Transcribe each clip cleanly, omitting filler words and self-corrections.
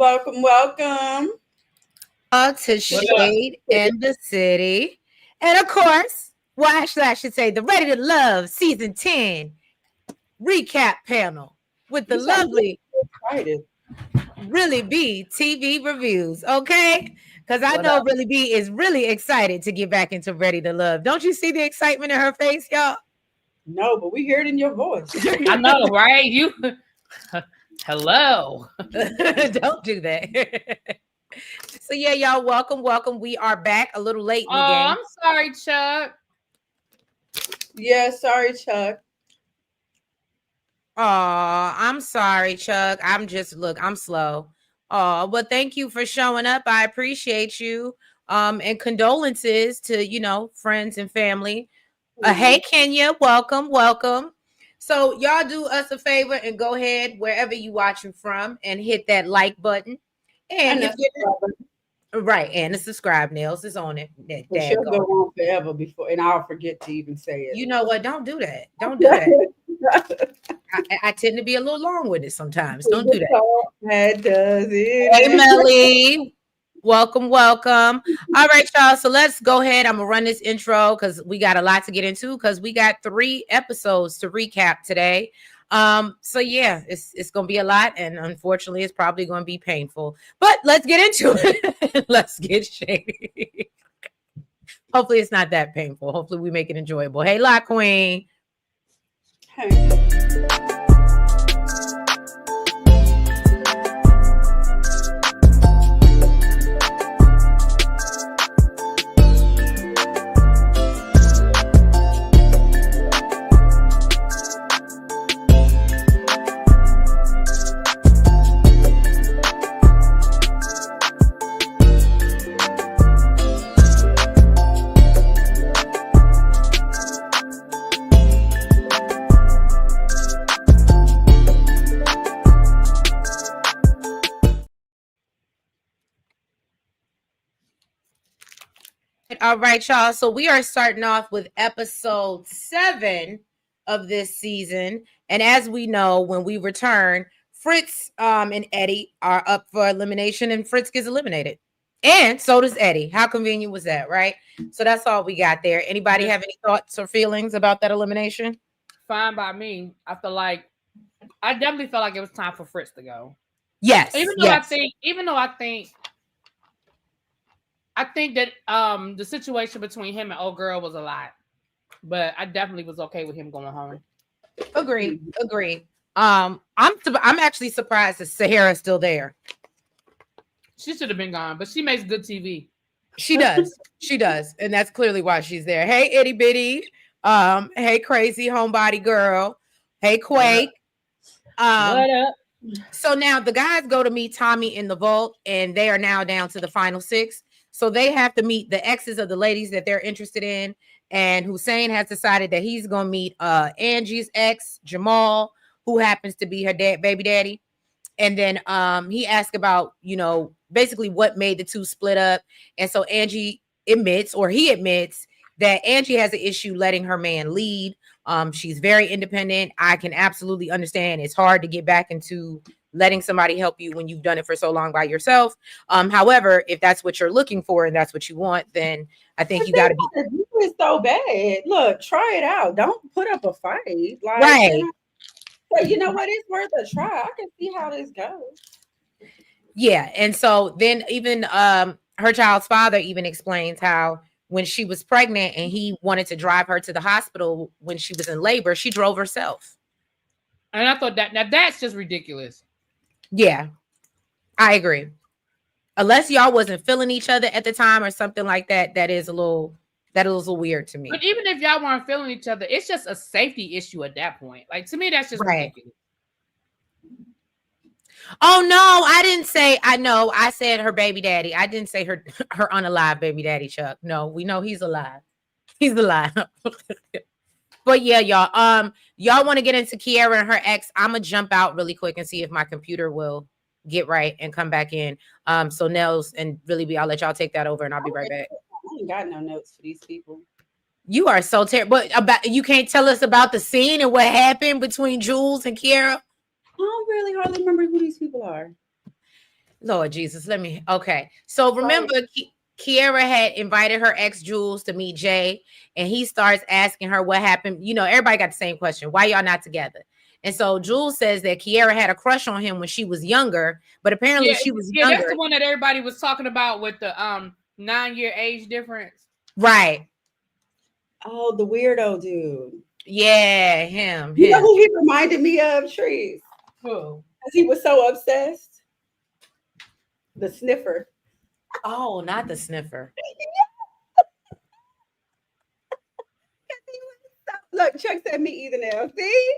Welcome. To Shade in the City. And of course, well, actually, I should say the Ready to Love Season 10 recap panel with the lovely Really B TV reviews, okay? Because I know Really B is really excited to get back into Ready to Love. Don't you see the excitement in her face, y'all? No, but we hear it in your voice. I know, right? You, hello. Don't do that. So yeah, y'all, welcome. We are back a little late in the game. I'm sorry, Chuck. Yeah, sorry, Chuck. I'm sorry, Chuck. I'm slow. But thank you for showing up. I appreciate you. And condolences to, friends and family. Hey, Kenya, welcome. So y'all do us a favor and go ahead wherever you watching from and hit that like button. And if right, and the subscribe nails is on it. She'll go on forever before, and I'll forget to even say it. You know what? Don't do that. Don't do that. I tend to be a little long with it sometimes. Don't do that. That does it. Hey, Melly. Welcome. All right, y'all. So let's go ahead. I'm gonna run this intro because we got a lot to get into because we got 3 episodes to recap today. So yeah, it's gonna be a lot, and unfortunately, it's probably gonna be painful. But let's get into it. Let's get shady. Hopefully, it's not that painful. Hopefully, we make it enjoyable. Hey, Lock Queen. Hey. All right, y'all. So we are starting off with episode 7 of this season. And as we know, when we return, Fritz and Eddie are up for elimination, and Fritz gets eliminated. And so does Eddie. How convenient was that, right? So that's all we got there. Anybody have any thoughts or feelings about that elimination? Fine by me. I definitely felt like it was time for Fritz to go. Yes. Even though I think that the situation between him and old girl was a lot, but I definitely was okay with him going home. Agreed. I'm actually surprised that Sahara's still there. She should have been gone, but she makes good TV. She does, and that's clearly why she's there. Hey, itty bitty. Hey, crazy homebody girl. Hey, Quake. What up? So now the guys go to meet Tommy in the vault, and they are now down to the final 6. So they have to meet the exes of the ladies that they're interested in. And Hussein has decided that he's going to meet Angie's ex, Jamal, who happens to be her baby daddy. And then he asked about, basically what made the two split up. And so Angie admits that Angie has an issue letting her man lead. She's very independent. I can absolutely understand it's hard to get back into letting somebody help you when you've done it for so long by yourself. However, if that's what you're looking for and that's what you want, then I think you got to be. It's so bad. Look, try it out. Don't put up a fight. Like, right. You know what? It's worth a try. I can see how this goes. Yeah. And so then even her child's father even explains how when she was pregnant and he wanted to drive her to the hospital when she was in labor, she drove herself. And I thought that's just ridiculous. Yeah, I agree. Unless y'all wasn't feeling each other at the time or something like that, that is a little weird to me. But even if y'all weren't feeling each other, it's just a safety issue at that point. Like, to me, that's just ridiculous. Oh no, I didn't say. I know. I said her baby daddy. I didn't say her unalive baby daddy. Chuck. No, we know he's alive. He's alive. But yeah, y'all. Y'all want to get into Kiara and her ex? I'm gonna jump out really quick and see if my computer will get right and come back in. So Nels and Really B, I'll let y'all take that over and I'll be right back. I ain't got no notes for these people. You are so terrible. But you can't tell us about the scene and what happened between Jules and Kiara? I don't really hardly remember who these people are. Lord Jesus, okay. So remember, Kiara had invited her ex Jules to meet Jay, and he starts asking her what happened. You know, everybody got the same question: why y'all not together? And so Jules says that Kiara had a crush on him when she was younger, but apparently she was yeah, younger. that's the one that everybody was talking about with the 9-year age difference. Right. Oh, the weirdo dude. Yeah, him. You know who he reminded me of, Trees? Who? Because he was so obsessed. The sniffer. Oh, not the sniffer. Look, Chuck said me either now. See?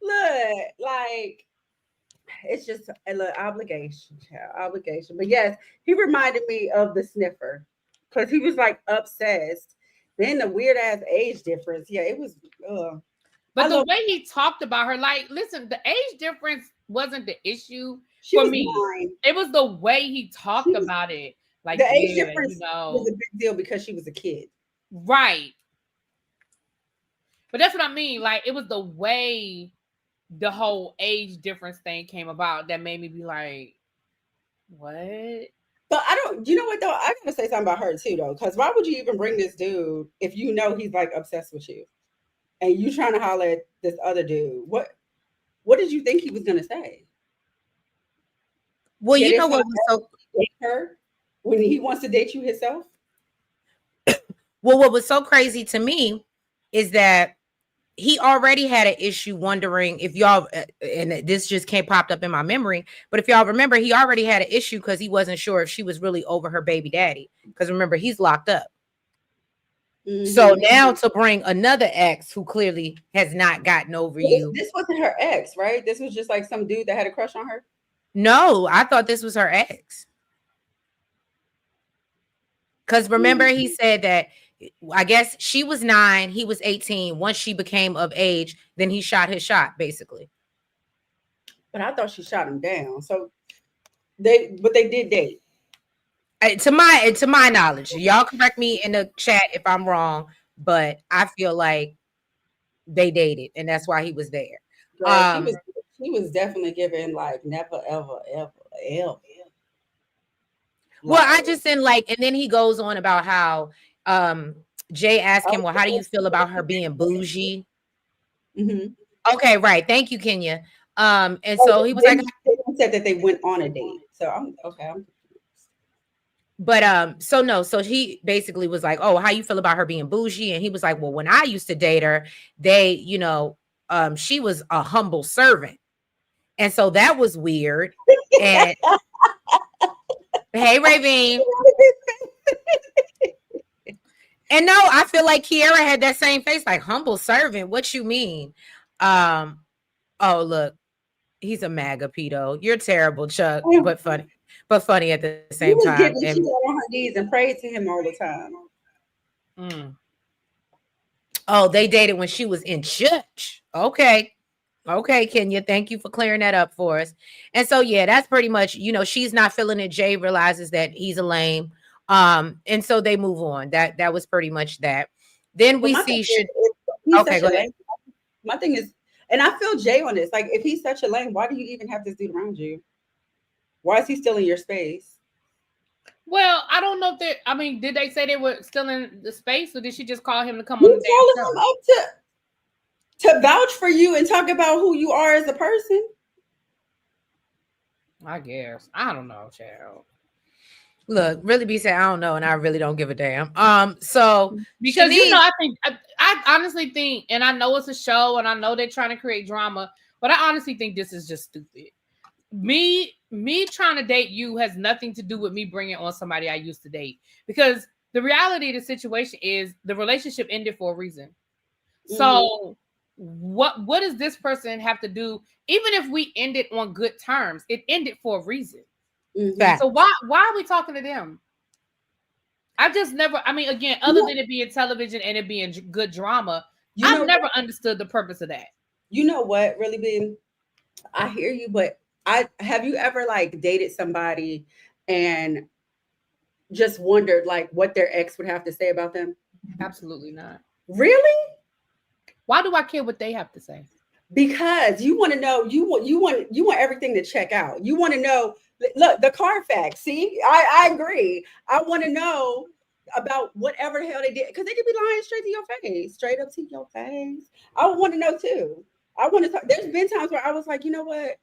Look, like it's just a little obligation, child. Obligation. But yes, he reminded me of the sniffer. Because he was like obsessed. Then the weird ass age difference. Yeah, it was but the way he talked about her, like, listen, the age difference wasn't the issue for me. 9. It was the way he talked about it. Like, the age difference you know, was a big deal because she was a kid. Right. But that's what I mean. Like, it was the way the whole age difference thing came about that made me be like, what? But I don't, you know what though? I gotta say something about her too though, because why would you even bring this dude if you know he's like obsessed with you, and you trying to holler at this other dude? What did you think he was gonna say? Well, you know what was so date her when he wants to date you himself? Well, what was so crazy to me is that he already had an issue wondering if y'all, and this just came popped up in my memory, but if y'all remember, he already had an issue because he wasn't sure if she was really over her baby daddy. Because remember, he's locked up. Mm-hmm. So now to bring another ex who clearly has not gotten over you. This wasn't her ex, right? This was just like some dude that had a crush on her. No, I thought this was her ex. Because remember, he said that I guess she was 9, he was 18. Once she became of age, then he shot his shot, basically. But I thought she shot him down. So they did date. To my knowledge, y'all correct me in the chat if I'm wrong, but I feel like they dated, and that's why he was there. She was definitely giving like never ever. Well, I just didn't like, and then he goes on about how Jay asked him, well, how do you feel about her being bougie? Mm-hmm. Okay, right. Thank you, Kenya. And so he was like, they said that they went on a date. So I'm okay. But so he basically was like, oh, how you feel about her being bougie? And he was like, well, when I used to date her, she was a humble servant. And so that was weird. And hey, Ravine. And no, I feel like Kiara had that same face, like humble servant. What you mean? Oh, look, he's a MAGA pedo. You're terrible, Chuck, but funny at the same time. She was on her knees and prayed to him all the time. Oh, they dated when she was in church. Okay, Kenya, thank you for clearing that up for us. And so, yeah, that's pretty much, she's not feeling it. Jay realizes that he's a lame. And so they move on. That was pretty much that. Then we see okay, go ahead. My thing is, and I feel Jay on this. Like, if he's such a lame, why do you even have this dude around you? Why is he still in your space? Well, I don't know if did they say they were still in the space, or did she just call him to come on the damn show? Him up to vouch for you and talk about who you are as a person. I guess. I don't know, child. Look, really be saying I don't know, and I really don't give a damn. So because I honestly think, and I know it's a show, and I know they're trying to create drama, but I honestly think this is just stupid. Me trying to date you has nothing to do with me bringing on somebody I used to date, because the reality of the situation is the relationship ended for a reason. Mm-hmm. So what does this person have to do? Even if we ended on good terms, it ended for a reason. Mm-hmm. So why are we talking to them? I just never, again, other than it being television and it being good drama, I've never understood the purpose of that. You know what, really, Ben? I hear you, but have you ever like dated somebody and just wondered like what their ex would have to say about them? Absolutely not. Really? Why do I care what they have to say? because you want to know, you want everything to check out. You want to know, look, the Carfax. See, I agree. I want to know about whatever the hell they did, because they could be lying straight to your face, straight up to your face. I want to know too. I want to talk. There's been times where I was like, you know what?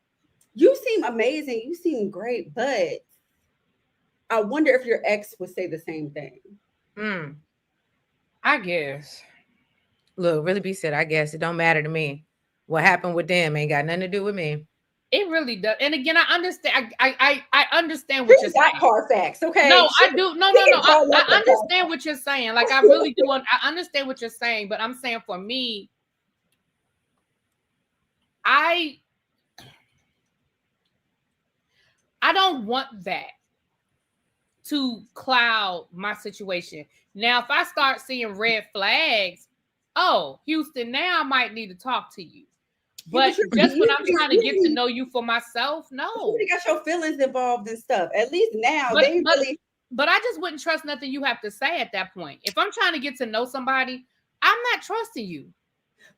You seem amazing. You seem great, but I wonder if your ex would say the same thing. I guess. Look, really be said, I guess it don't matter to me. What happened with them ain't got nothing to do with me. It really does. And again, I understand. I understand what you're saying. Carfax, okay? No, I do. No. I understand what you're saying. Like, I really do. I understand what you're saying, but I'm saying for me, I don't want that to cloud my situation. Now, if I start seeing red flags, oh, Houston, now I might need to talk to you. But just when I'm trying to get to know you for myself, no. You got your feelings involved and stuff. At least now But I just wouldn't trust nothing you have to say at that point. If I'm trying to get to know somebody, I'm not trusting you.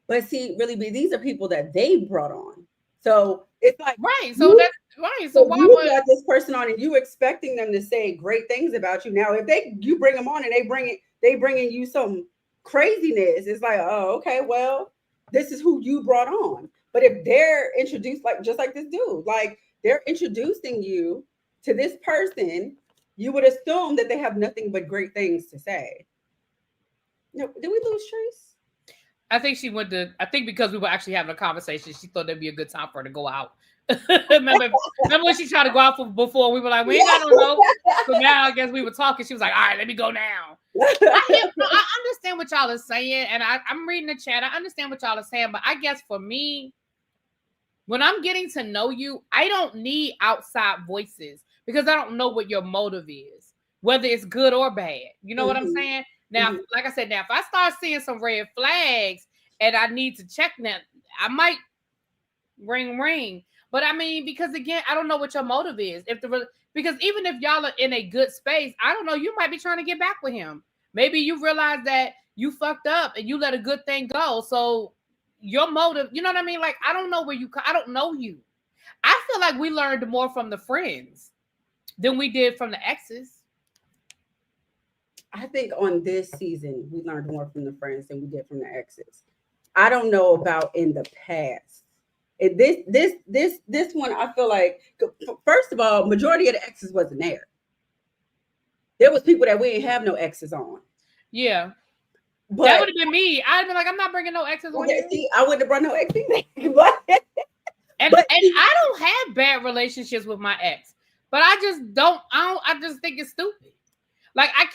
But see, really, these are people that they brought on. So it's like right. So that's right. So why you got this person on and you expecting them to say great things about you? Now, if you bring them on and they bringing you some craziness, it's like, oh, okay, well, this is who you brought on. But if they're introduced, like just like this dude, like they're introducing you to this person, you would assume that they have nothing but great things to say. No, did we lose Trace? I think she went to. I think because we were actually having a conversation, she thought that'd be a good time for her to go out. remember when she tried to go out before? We were like, we ain't got no note. So now I guess we were talking. She was like, all right, let me go now. I understand what y'all are saying, and I'm reading the chat. I understand what y'all are saying, but I guess for me, when I'm getting to know you, I don't need outside voices because I don't know what your motive is, whether it's good or bad. You know what I'm saying? Now, like I said, if I start seeing some red flags and I need to check them, I might ring. But I mean, because again, I don't know what your motive is. Because even if y'all are in a good space, I don't know, you might be trying to get back with him. Maybe you realize that you fucked up and you let a good thing go. So your motive, you know what I mean? Like, I don't know I don't know you. I feel like we learned more from the friends than we did from the exes. I think on this season, we learned more from the friends than we did from the exes. I don't know about in the past. This one, I feel like, first of all, majority of the exes wasn't there. There was people that we didn't have no exes on. Yeah. But that would have been me. I'd have been like, I'm not bringing no exes on. See, I wouldn't have brought no exes. And I don't have bad relationships with my ex, but I just don't. I just think it's stupid. Like, I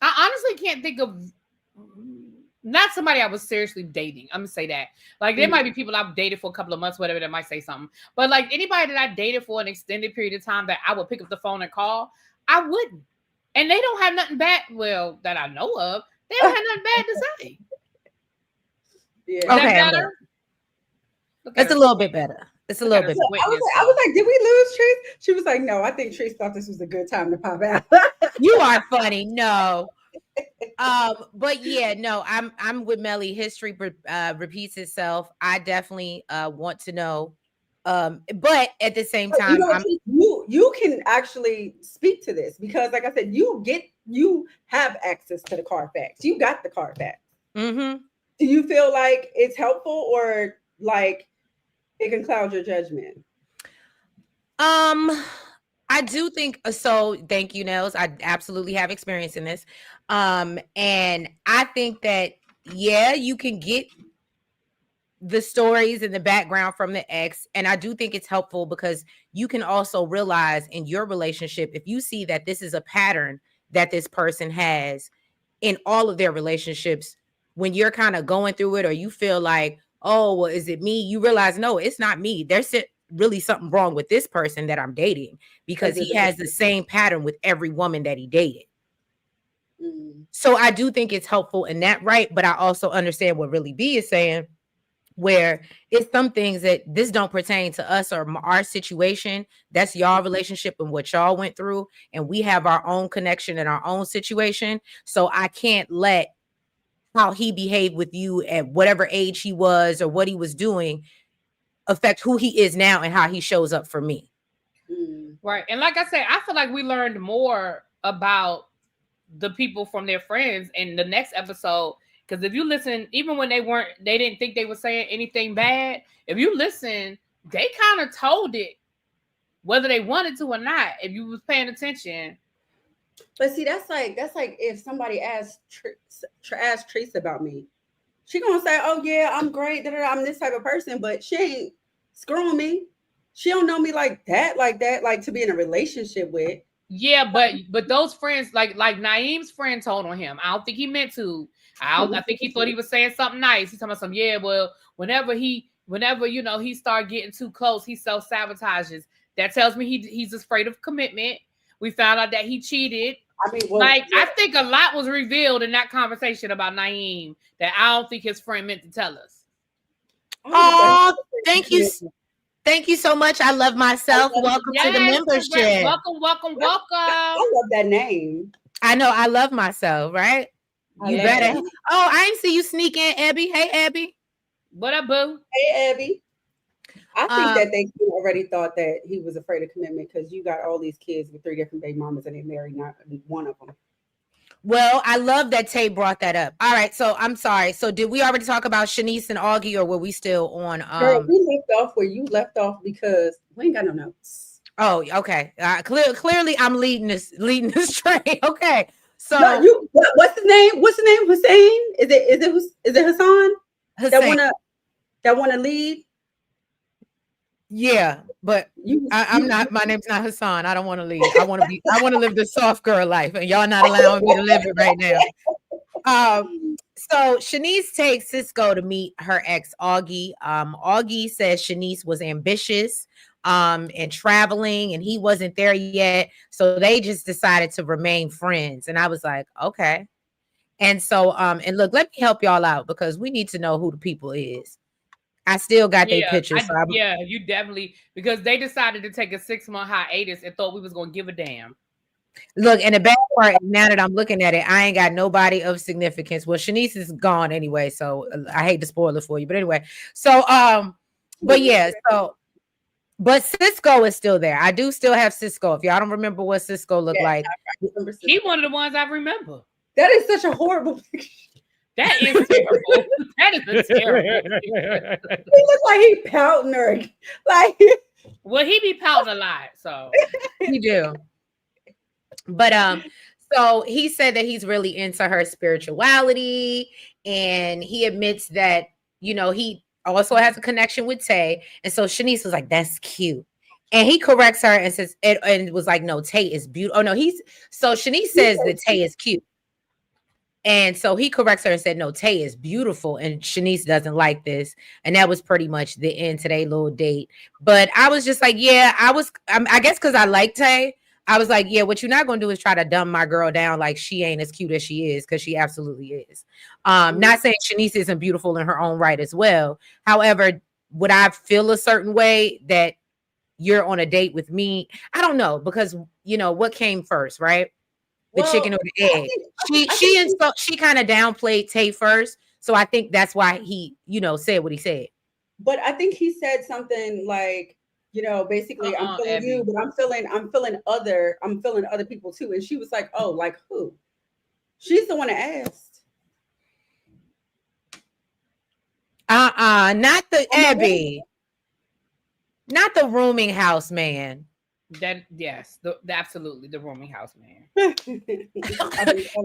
honestly can't think of not somebody I was seriously dating. I'm gonna say that. Like, there might be people I've dated for a couple of months, whatever, that might say something. But like anybody that I dated for an extended period of time that I would pick up the phone and call, I wouldn't. And they don't have nothing bad, well, that I know of. They don't have nothing bad to say. Yeah. Is that better? It's a little bit better. It's a little bit better. I was like, did we lose Trace? She was like, no, I think Trace thought this was a good time to pop out. You are funny. No. But yeah, no, I'm with Melly. History repeats itself. I definitely want to know. But at the same time, you can actually speak to this because, like I said, you have access to the Carfax. You got the Carfax. Mm-hmm. Do you feel like it's helpful or like it can cloud your judgment? I do think so. Thank you, Nels. I absolutely have experience in this. And I think that, yeah, you can get the stories and the background from the ex. And I do think it's helpful because you can also realize in your relationship, if you see that this is a pattern that this person has in all of their relationships, when you're kind of going through it or you feel like, oh, well, is it me? You realize, no, it's not me. There's really something wrong with this person that I'm dating because he has the same pattern with every woman that he dated. So I do think it's helpful in that, right? But I also understand what Really B is saying, where it's some things that this don't pertain to us or our situation. That's y'all relationship and what y'all went through. And we have our own connection and our own situation. So I can't let how he behaved with you at whatever age he was or what he was doing affect who he is now and how he shows up for me. Right. And like I said, I feel like we learned more about the people from their friends in the next episode. Because if you listen, even when they didn't think they were saying anything bad. If you listen, they kind of told it whether they wanted to or not. If you was paying attention. But see, that's like if somebody asks Trace about me, she gonna say, "Oh yeah, I'm great. I'm this type of person," but she ain't screwing me. She don't know me like that, like to be in a relationship with. Yeah, but those friends, like Naim's friend told on him. I don't think he meant to. I think he thought he was saying something nice. He's talking about some, yeah, well, whenever he start getting too close, he self-sabotages. That tells me he's afraid of commitment. We found out that he cheated. I mean, well, I think a lot was revealed in that conversation about Naim that I don't think his friend meant to tell us. Oh, thank you. Thank you so much. I love myself. Welcome to the membership. Welcome. I love that name. I know. I love myself, right? You better. Oh, I didn't see you sneak in, Abby. Hey, Abby. What up, boo? Hey, Abby. I think that they already thought that he was afraid of commitment because you got all these kids with 3 different baby mamas and they married not one of them. Well, I love that Taye brought that up. All right, so I'm sorry. So did we already talk about Chenise and Augie, or were we still on? Girl, we left off where you left off because we ain't got no notes. Oh, okay. Clearly, I'm leading this train. Okay, so no, what's his name? What's his name? Hussein? Is it Hassan? Hussein. That wanna lead? Yeah, but I'm not. My name's not Hassan. I don't want to leave. I want to live the soft girl life, and y'all not allowing me to live it right now. So Chenise takes Cisco to meet her ex Augie. Augie says Chenise was ambitious, and traveling, and he wasn't there yet. So they just decided to remain friends. And I was like, okay. And so, and look, let me help y'all out because we need to know who the people is. I still got their pictures. You definitely, because they decided to take a 6-month hiatus and thought we was going to give a damn. Look, and the bad part, now that I'm looking at it, I ain't got nobody of significance. Well, Chenise is gone anyway, so I hate to spoil it for you. But anyway, so, but yeah, so, but Cisco is still there. I do still have Cisco. If y'all don't remember what Cisco looked like. He one of the ones I remember. That is such a horrible picture. That is terrible. That is a terrible picture. He looks like he pouting or like. Well, he be pouting a lot, so he do. But so he said that he's really into her spirituality, and he admits that he also has a connection with Taye, and so Chenise was like, "That's cute," and he corrects her and says, and was like, "No, Taye is beautiful." Oh no, so Chenise says that Taye is cute. And so he corrects her and said, no, Taye is beautiful. And Chenise doesn't like this. And that was pretty much the end to their little date. But I was just like, yeah, I guess because I like Taye, I was like, yeah, what you're not going to do is try to dumb my girl down like she ain't as cute as she is, because she absolutely is. Not saying Chenise isn't beautiful in her own right as well. However, would I feel a certain way that you're on a date with me? I don't know, because, what came first, right? The chicken or the egg. She kind of downplayed Taye first, so I think that's why he, said what he said. But I think he said something like, basically, I'm feeling Abby. You, but I'm feeling other people too. And she was like, oh, like who? She's the one that asked. Not the Abby, not the rooming house man. That yes, absolutely the rooming house man.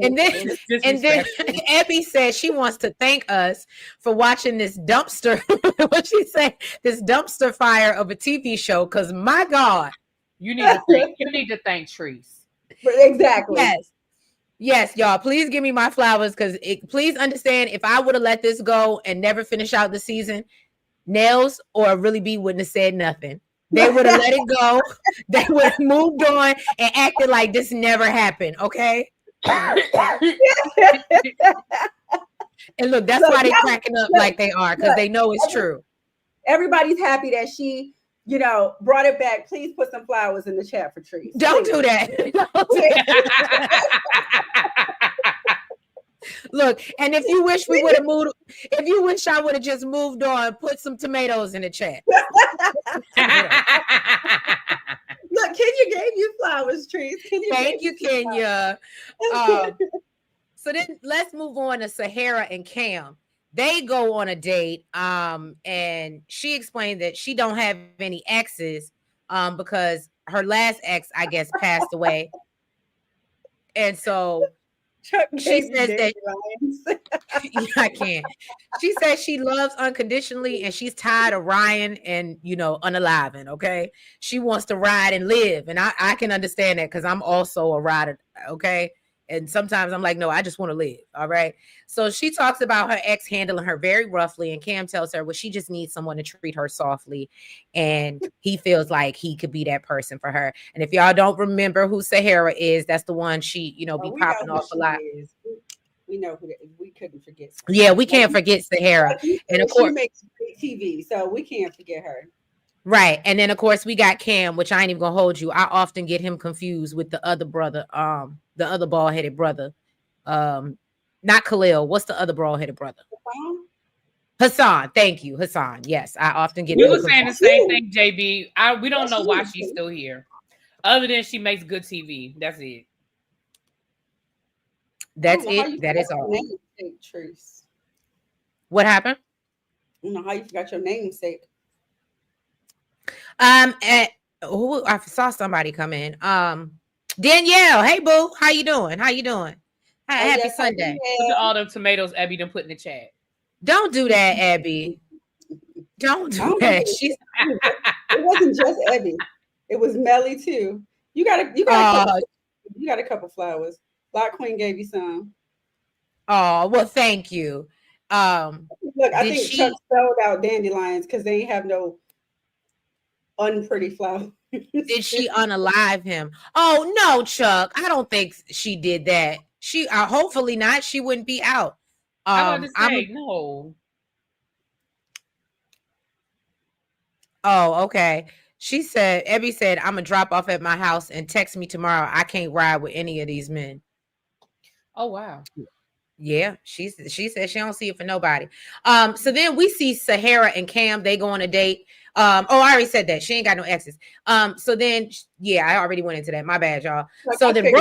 and then Abby said she wants to thank us for watching this dumpster. What she say? This dumpster fire of a TV show. Because my God, you need to thank Treese. Exactly. Yes, y'all. Please give me my flowers, because please understand, if I would have let this go and never finish out the season, Nails or Really B wouldn't have said nothing. They would have let it go. They would have moved on and acted like this never happened. Okay. And look, that's why they're cracking up like they are, because they know it's true. Everybody's happy that she, brought it back. Please put some flowers in the chat for Treese. Don't do that. Look, and if you wish we would have moved, if you wish I would have just moved on, put some tomatoes in the chat. Look, Kenya gave you flowers, trees. Thank you, Kenya. So then let's move on to Sahara and Cam. They go on a date, and she explained that she don't have any exes, because her last ex, I guess, passed away, and so she says that yeah, I can't. She says she loves unconditionally, and she's tired of Ryan and unaliving. Okay, she wants to ride and live, and I can understand that because I'm also a rider. Okay. And sometimes I'm like, no, I just want to live. All right. So she talks about her ex handling her very roughly. And Cam tells her, well, she just needs someone to treat her softly. And he feels like he could be that person for her. And if y'all don't remember who Sahara is, that's the one she, be popping off a lot. We know who we couldn't forget. Yeah, we can't forget Sahara. And of course, she makes great TV, so we can't forget her. Right. And then of course we got Cam, which I ain't even gonna hold you. I often get him confused with the other brother, the other bald-headed brother. Not Khalil. What's the other bald-headed brother? Hassan. Thank you. Hassan. Yes. I often get you were saying the same thing, JB. We don't know why she's still here. Other than she makes good TV. That's it. That's it. That is all. What happened? I don't know how you forgot your namesake. I saw somebody come in. Danielle, hey boo, how you doing? Happy Sunday. Look at all the tomatoes Abby done put in the chat. Don't do that, Abby. Don't do that. It wasn't just Abby. It was Melly too. You got a couple flowers. Black Queen gave you some. Oh, well, thank you. Look, I think Chuck spelled out dandelions because they ain't have no unpretty flower. Did she unalive him? Oh no, Chuck. I don't think she did that. She hopefully not. She wouldn't be out. I was to say no. Oh, okay. Abby said, I'm gonna drop off at my house and text me tomorrow. I can't ride with any of these men. Oh wow. Yeah, she said she don't see it for nobody. So then we see Sahara and Cam, they go on a date. I already said that. She ain't got no exes. So then I already went into that. My bad, y'all. So then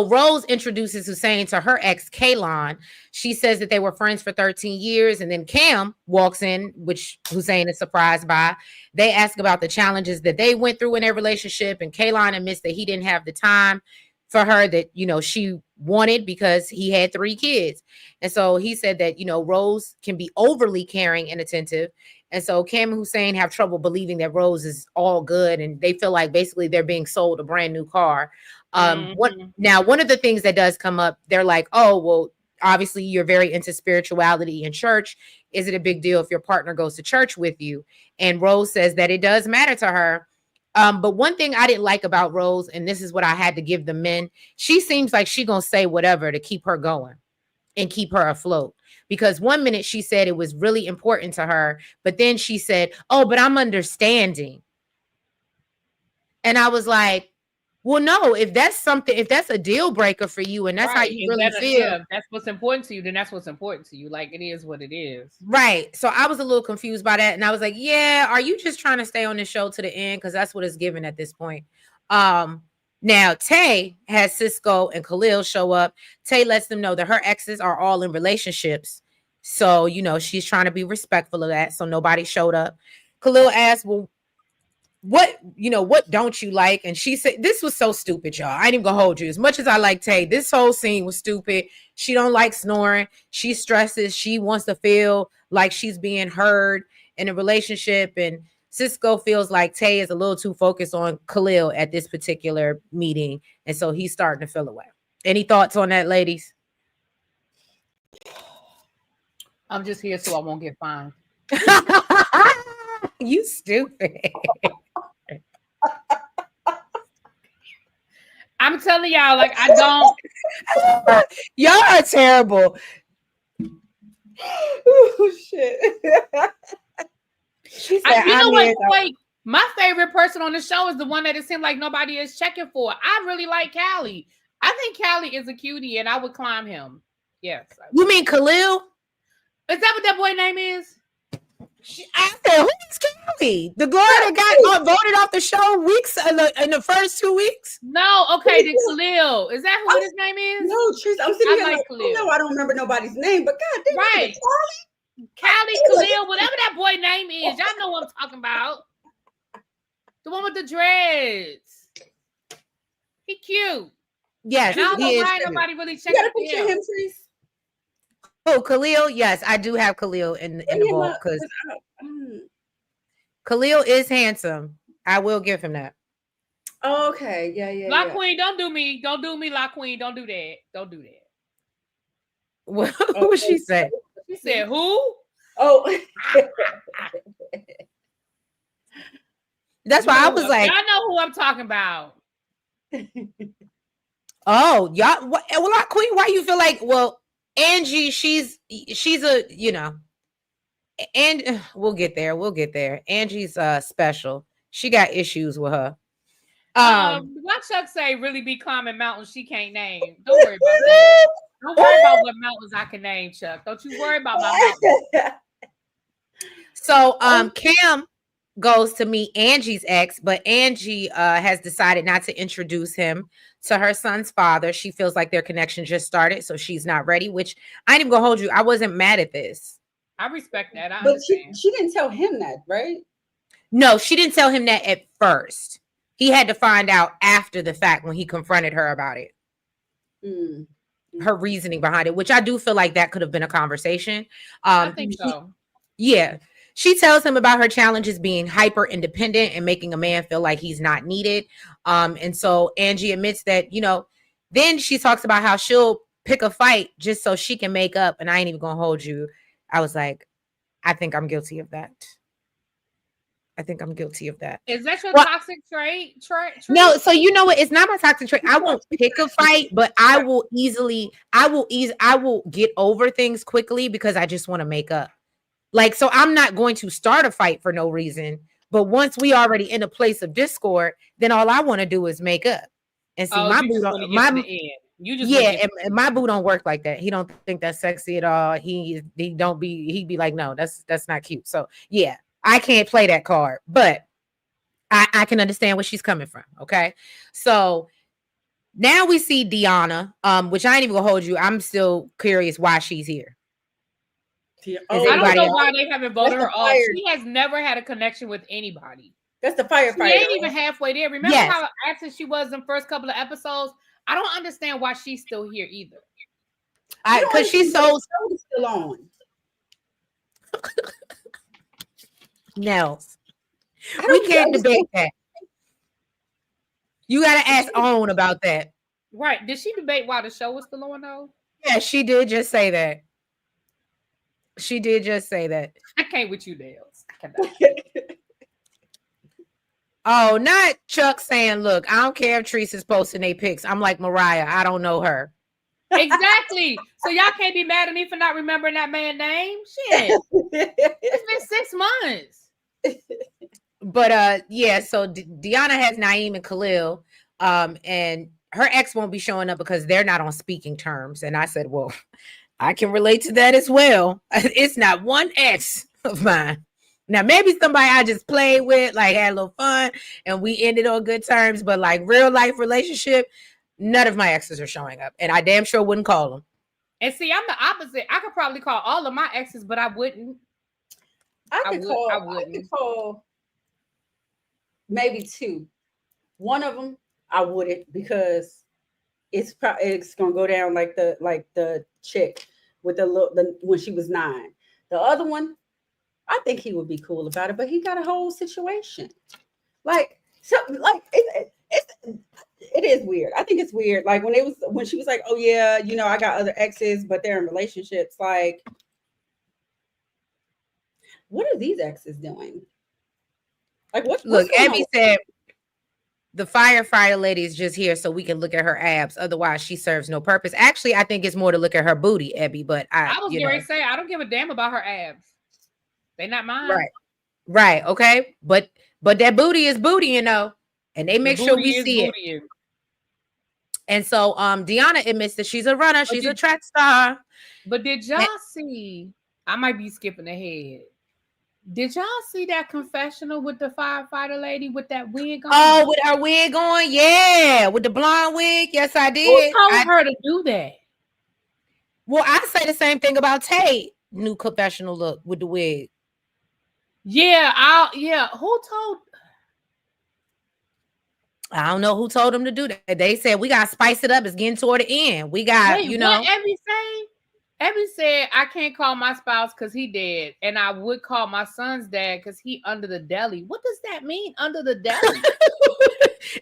Rose introduces Hussein to her ex, Kaylon. She says that they were friends for 13 years. And then Cam walks in, which Hussein is surprised by. They ask about the challenges that they went through in their relationship. And Kaylon admits that he didn't have the time for her that, she wanted because he had 3 kids. And so he said that, Rose can be overly caring and attentive. And so Cam and Hussein have trouble believing that Rose is all good. And they feel like basically they're being sold a brand new car. One of the things that does come up, they're like, oh, well, obviously you're very into spirituality and church. Is it a big deal if your partner goes to church with you? And Rose says that it does matter to her. But one thing I didn't like about Rose, and this is what I had to give the men, she seems like she gonna say whatever to keep her going and keep her afloat. Because one minute she said it was really important to her, but then she said, oh, but I'm understanding. And I was like, well, no, if that's a deal breaker for you and that's how you really feel. That's what's important to you, then that's what's important to you. Like, it is what it is. Right. So I was a little confused by that. And I was like, yeah, are you just trying to stay on this show to the end? Because that's what it's given at this point. Now, Taye has Cisco and Khalil show up. Taye lets them know that her exes are all in relationships. So, she's trying to be respectful of that. So nobody showed up. Khalil asked, well, what don't you like? And she said, this was so stupid, y'all. I ain't even gonna hold you. As much as I like Taye, this whole scene was stupid. She don't like snoring. She stresses. She wants to feel like she's being heard in a relationship. And Cisco feels like Taye is a little too focused on Khalil at this particular meeting. And so he's starting to feel away. Any thoughts on that, ladies? I'm just here so I won't get fined. You stupid. I'm telling y'all, like, I don't. Y'all are terrible. Oh shit. You know what? Like, my favorite person on the show is the one that it seemed like nobody is checking for. I really like Callie. I think Callie is a cutie, and I would climb him. Yes. You mean Khalil? Is that what that boy name is? I said, who is Kelly? The girl that got voted off the show weeks in the first 2 weeks? No, okay, then Khalil. Is that who his name is? No, Tris, I'm sitting here like, Khalil. no, I don't remember nobody's name, but God damn, right. Callie, Khalil, whatever that boy name is. Y'all know what I'm talking about. The one with the dreads. He cute. Yes, and I don't know why cute. nobody really checked him, Tris. Oh, Khalil, yes, I do have Khalil in the vault because Khalil is handsome. I will give him that. Oh, okay, yeah. La Queen, don't do me, La Queen, don't do that. Don't do that. What would she say? She said, "Who?" Oh, that's why I was like, I know who I'm talking about. Oh, y'all. Well, La Queen, why you feel like? Well, Angie, she's a, you know, and we'll get there. Angie's special. She got issues with her. What Chuck say? Really be climbing mountains she can't name. Don't worry about that. Don't worry about what mountains I can name, Chuck. Don't you worry about my mountains. So, Cam goes to meet Angie's ex, but Angie has decided not to introduce him to her son's father. She feels like their connection just started, so she's not ready, which I ain't even gonna hold you. I wasn't mad at this. I respect that. But she didn't tell him that, right? No, she didn't tell him that at first. He had to find out after the fact when he confronted her about it. Her reasoning behind it, which I do feel like that could have been a conversation. I think so. Yeah. She tells him about her challenges being hyper independent and making a man feel like he's not needed. And so Angie admits that, you know, then she talks about how she'll pick a fight just so she can make up. And I ain't even gonna hold you. I was like, I think I'm guilty of that. Is that your toxic trait? No, so you know what? It's not my toxic trait. I won't pick a fight, but I will get over things quickly because I just want to make up. Like, so I'm not going to start a fight for no reason. But once we already in a place of discord, then all I want to do is make up. And see, my boo and my boo don't work like that. He don't think that's sexy at all. He'd be like, no, that's not cute. So yeah, I can't play that card, but I can understand where she's coming from. Okay. So now we see Deanna, which I ain't even gonna hold you. I'm still curious why she's here. I don't know why they haven't voted her off. She has never had a connection with anybody. That's the firefighter. She ain't even halfway there. Remember how absent she was in the first couple of episodes? I don't understand why she's still here either. Because she's so still on. Nels. We can't debate that. You gotta ask Owen about that. Right. Did she debate why the show was still on though? Yeah, she did just say that. I can't with you, Nels. I cannot. Oh, not Chuck saying, look, I don't care if Teresa's posting their pics. I'm like Mariah. I don't know her. Exactly. So y'all can't be mad at me for not remembering that man's name. Shit. It's been 6 months. But yeah, so Deanna has Naim and Khalil. And her ex won't be showing up because they're not on speaking terms. And I said, well, I can relate to that as well. It's not one ex of mine. Now, maybe somebody I just played with, like had a little fun and we ended on good terms, but like real life relationship, none of my exes are showing up and I damn sure wouldn't call them. And see, I'm the opposite. I could probably call all of my exes, but I wouldn't. I could call maybe 2. One of them I wouldn't because it's gonna go down like the chick with the when she was 9. The other one, I think he would be cool about it, but he got a whole situation. It is weird. I think it's weird. Like when she was like, oh yeah, you know, I got other exes, but they're in relationships. Like, what are these exes doing? Like look, Abby said the firefighter lady is just here so we can look at her abs. Otherwise, she serves no purpose. Actually, I think it's more to look at her booty, Abby. But I was going to say I don't give a damn about her abs. They're not mine. Right. Okay. But that booty is booty, you know. And they make sure we see it. And so Deanna admits that she's a runner, she's a track star. But did y'all see? I might be skipping ahead. Did y'all see that confessional with the firefighter lady with that wig on? Oh, with her wig on? Yeah, with the blonde wig. Yes, I did. Who told her to do that? Well, I say the same thing about Taye. New confessional look with the wig. Yeah, who told? I don't know who told them to do that. They said we gotta spice it up. It's getting toward the end. We got, Wait, what Abby say? Abby said I can't call my spouse because he dead, and I would call my son's dad because he under the deli. What does that mean, under the deli?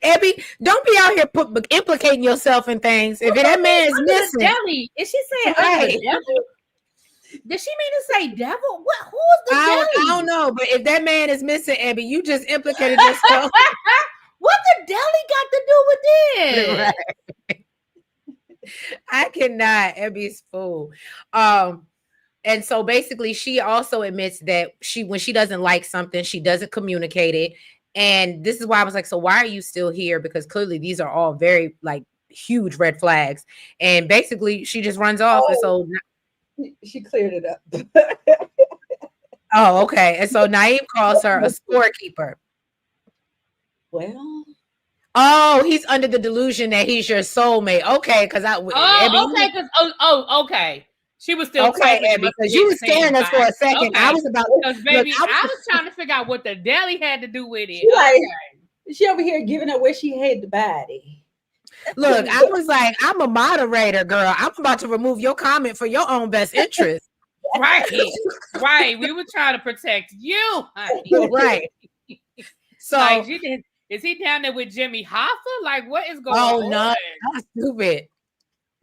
Abby, don't be out here implicating yourself in things. If that man is under missing, the deli, is she saying under the devil? Did she mean to say devil? What? Who is the deli? I don't know, but if that man is missing, Abby, you just implicated yourself. What the deli got to do with this? Right. I cannot. Abby's fool. And so basically, she also admits that when she doesn't like something, she doesn't communicate it. And this is why I was like, so why are you still here? Because clearly these are all very like huge red flags. And basically, she just runs off. And so she cleared it up. Oh, okay. And so Naim calls her a scorekeeper. Well, oh, he's under the delusion that he's your soulmate. Okay, because okay. She was still okay, Abby, because you were scaring us for a second. Okay. I was about baby. I was trying to figure out what the deli had to do with it. She over here giving up where she hid the body. Look, I was like, I'm a moderator, girl. I'm about to remove your comment for your own best interest. Right. We were trying to protect you, honey. Right. So like, is he down there with Jimmy Hoffa? Like, what is going on? Oh no, that's stupid.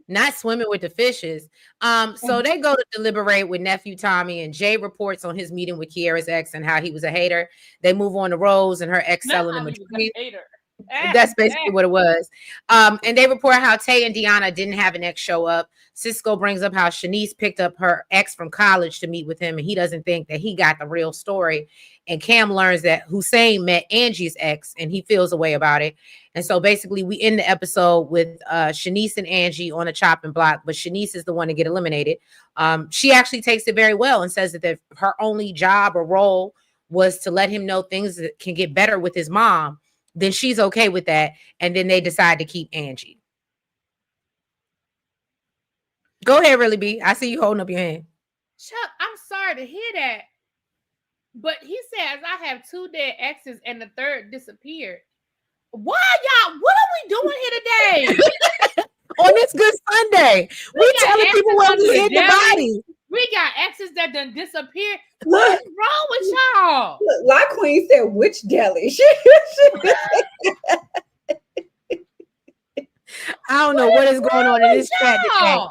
Not swimming with the fishes. So they go to deliberate with nephew Tommy, and Jay reports on his meeting with Kiara's ex and how he was a hater. They move on to Rose and her ex selling him a dream. That's basically what it was. And they report how Taye and Deanna didn't have an ex show up. Cisco brings up how Chenise picked up her ex from college to meet with him, and he doesn't think that he got the real story. And Cam learns that Hussein met Angie's ex, and he feels a way about it. And so basically we end the episode with Chenise and Angie on a chopping block, but Chenise is the one to get eliminated. She actually takes it very well and says that her only job or role was to let him know things that can get better with his mom. Then she's okay with that. And then they decide to keep Angie. Go ahead, Really B. I see you holding up your hand. Chuck, I'm sorry to hear that. But he says, I have 2 dead exes and the third disappeared. Why y'all? What are we doing here today? On this Good Sunday. We telling people where we hid the body. We got exes that done disappeared. What's wrong with y'all? Look, La Queen said, which deli? I don't know what is going on in this chat today.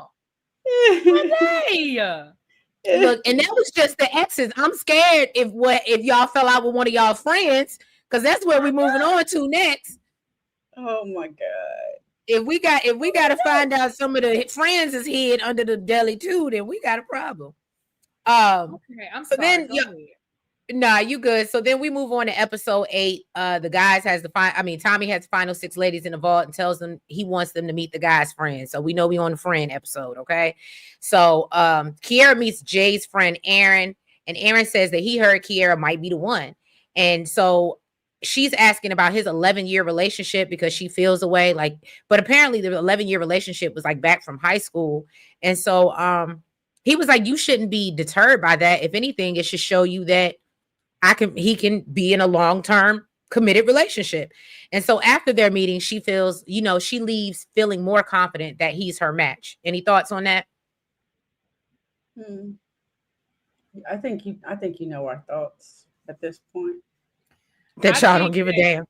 Look, and that was just the exes. I'm scared if y'all fell out with one of y'all friends, because that's where we're moving on to next. Oh my God. If we got to find out some of the friends is hid under the deli too, then we got a problem. Okay, I'm sorry. Nah, you good. So then we move on to episode 8. The guys Tommy has the final 6 ladies in the vault and tells them he wants them to meet the guys' friends. So we know we on the friend episode, okay? So Kiara meets Jay's friend Aaron, and Aaron says that he heard Kiara might be the one. And so she's asking about his 11-year relationship because she feels away. But apparently the 11-year relationship was like back from high school. And so he was like, you shouldn't be deterred by that. If anything, it should show you that he can be in a long-term committed relationship. And so after their meeting, she feels, she leaves feeling more confident that he's her match. Any thoughts on that? I think you know our thoughts at this point. That y'all don't give a damn.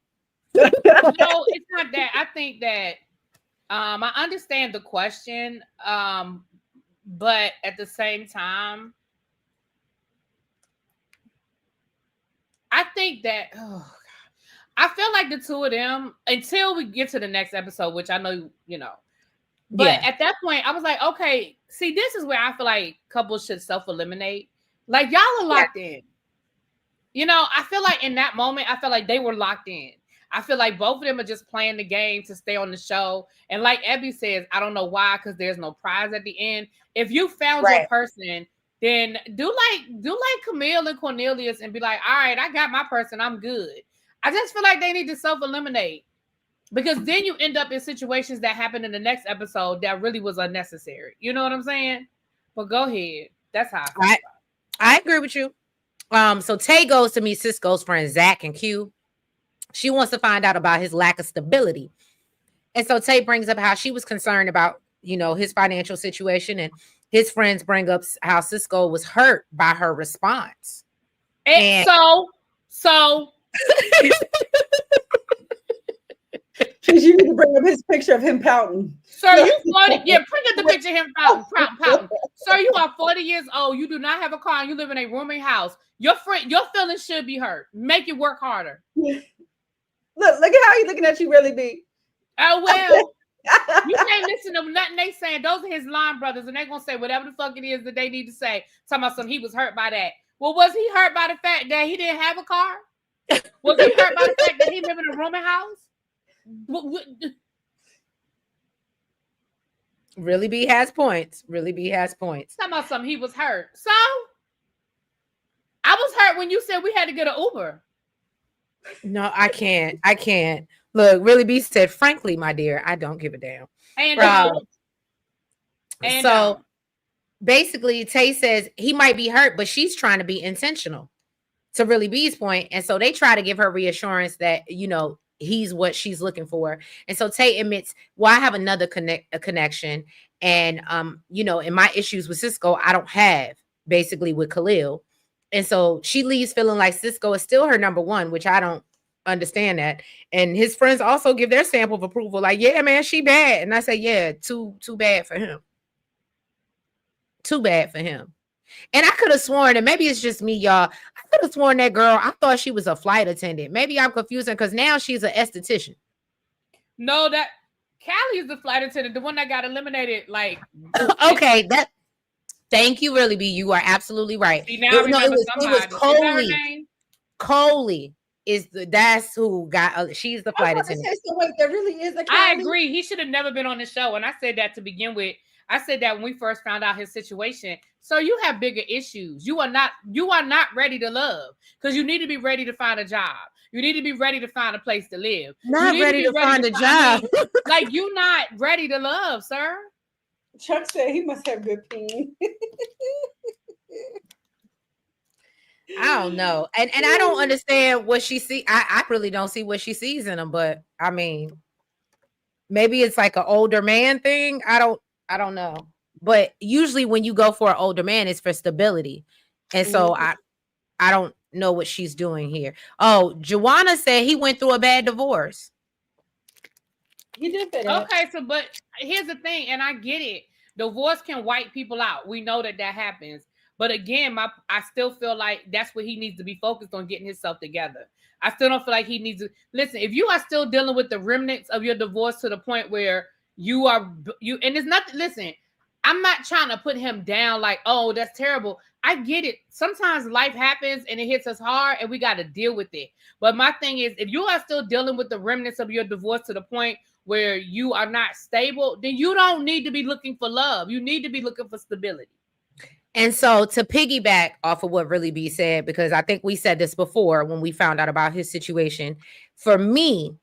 No, it's not that. I think that I understand the question, but at the same time, I think that I feel like the two of them, until we get to the next episode, which I know, but at that point, I was like, okay, see, this is where I feel like couples should self-eliminate. Like, y'all are locked in. I feel like in that moment, I felt like they were locked in. I feel like both of them are just playing the game to stay on the show. And like Abby says, I don't know why, because there's no prize at the end. If you found your person, then do like Camille and Cornelius and be like, all right, I got my person, I'm good. I just feel like they need to self-eliminate, because then you end up in situations that happen in the next episode that really was unnecessary. You know what I'm saying? But go ahead. That's how I feel. I agree with you. So Taye goes to meet Cisco's friends Zach and Q. She wants to find out about his lack of stability. And so Taye brings up how she was concerned about, his financial situation, and his friends bring up how Cisco was hurt by her response. And so because you need to bring up his picture of him pouting. Sir, you 40. Yeah, bring up the picture of him pouting. Sir, you are 40 years old. You do not have a car, and you live in a rooming house. Your feelings should be hurt. Make it work harder. Look at how he's looking at you, really, B. Oh, well, you can't listen to nothing they saying. Those are his line brothers, and they're going to say whatever the fuck it is that they need to say. Talking about something, he was hurt by that. Well, was he hurt by the fact that he didn't have a car? Was he hurt by the fact that he lived in a rooming house? Really B has points. Talking about something, he was hurt. So, I was hurt when you said we had to get an Uber. No, I can't. Look, Really B said, frankly, my dear, I don't give a damn. And so basically, Taye says he might be hurt, but she's trying to be intentional, to Really B's point. And so they try to give her reassurance that, he's what she's looking for. And so Taye admits, well, I have another connection. And, in my issues with Cisco, I don't have, basically, with Khalil. And so she leaves feeling like Cisco is still her number one, which I don't understand that. And his friends also give their stamp of approval, like, yeah, man, she bad. And I say, yeah, too bad for him. Too bad for him. And I could have sworn, and maybe it's just me, y'all, I could have sworn that girl, I thought she was a flight attendant. Maybe I'm confusing, because now she's an esthetician. No, that Callie is the flight attendant, the one that got eliminated. Like, okay, thank you, Really B. You are absolutely right. See, now it was Coley. Coley that's who got. She's the flight attendant. So wait, there really is a Callie? I agree. He should have never been on the show, and I said that to begin with. I said that when we first found out his situation. So you have bigger issues. You are not ready to love, because you need to be ready to find a job. You need to be ready to find a place to live. Not ready to find a job. Like, you're not ready to love, sir. Chuck said he must have good peen. I don't know. And I don't understand what she see. I really don't see what she sees in him, but I mean, maybe it's like an older man thing. I don't know. But usually when you go for an older man, it's for stability. And so I don't know what she's doing here. Oh, Joanna said he went through a bad divorce. He did that. Okay, so but here's the thing, and I get it. Divorce can wipe people out. We know that happens. But again, I still feel like that's what he needs to be focused on, getting himself together. I still don't feel like he needs to listen. If you are still dealing with the remnants of your divorce to the point where and it's nothing. Listen, I'm not trying to put him down like, oh, that's terrible. I get it. Sometimes life happens and it hits us hard and we got to deal with it. But my thing is, if you are still dealing with the remnants of your divorce to the point where you are not stable, then you don't need to be looking for love. You need to be looking for stability. And so to piggyback off of what Really B said, because I think we said this before when we found out about his situation, for me,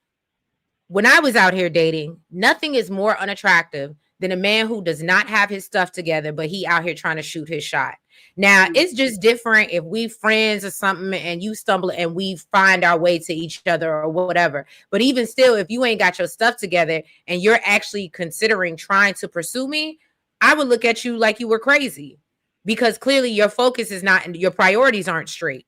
when I was out here dating, nothing is more unattractive than a man who does not have his stuff together, but he out here trying to shoot his shot. Now, it's just different if we friends or something and you stumble and we find our way to each other or whatever. But even still, if you ain't got your stuff together and you're actually considering trying to pursue me, I would look at you like you were crazy, because clearly your focus is not, and your priorities aren't straight.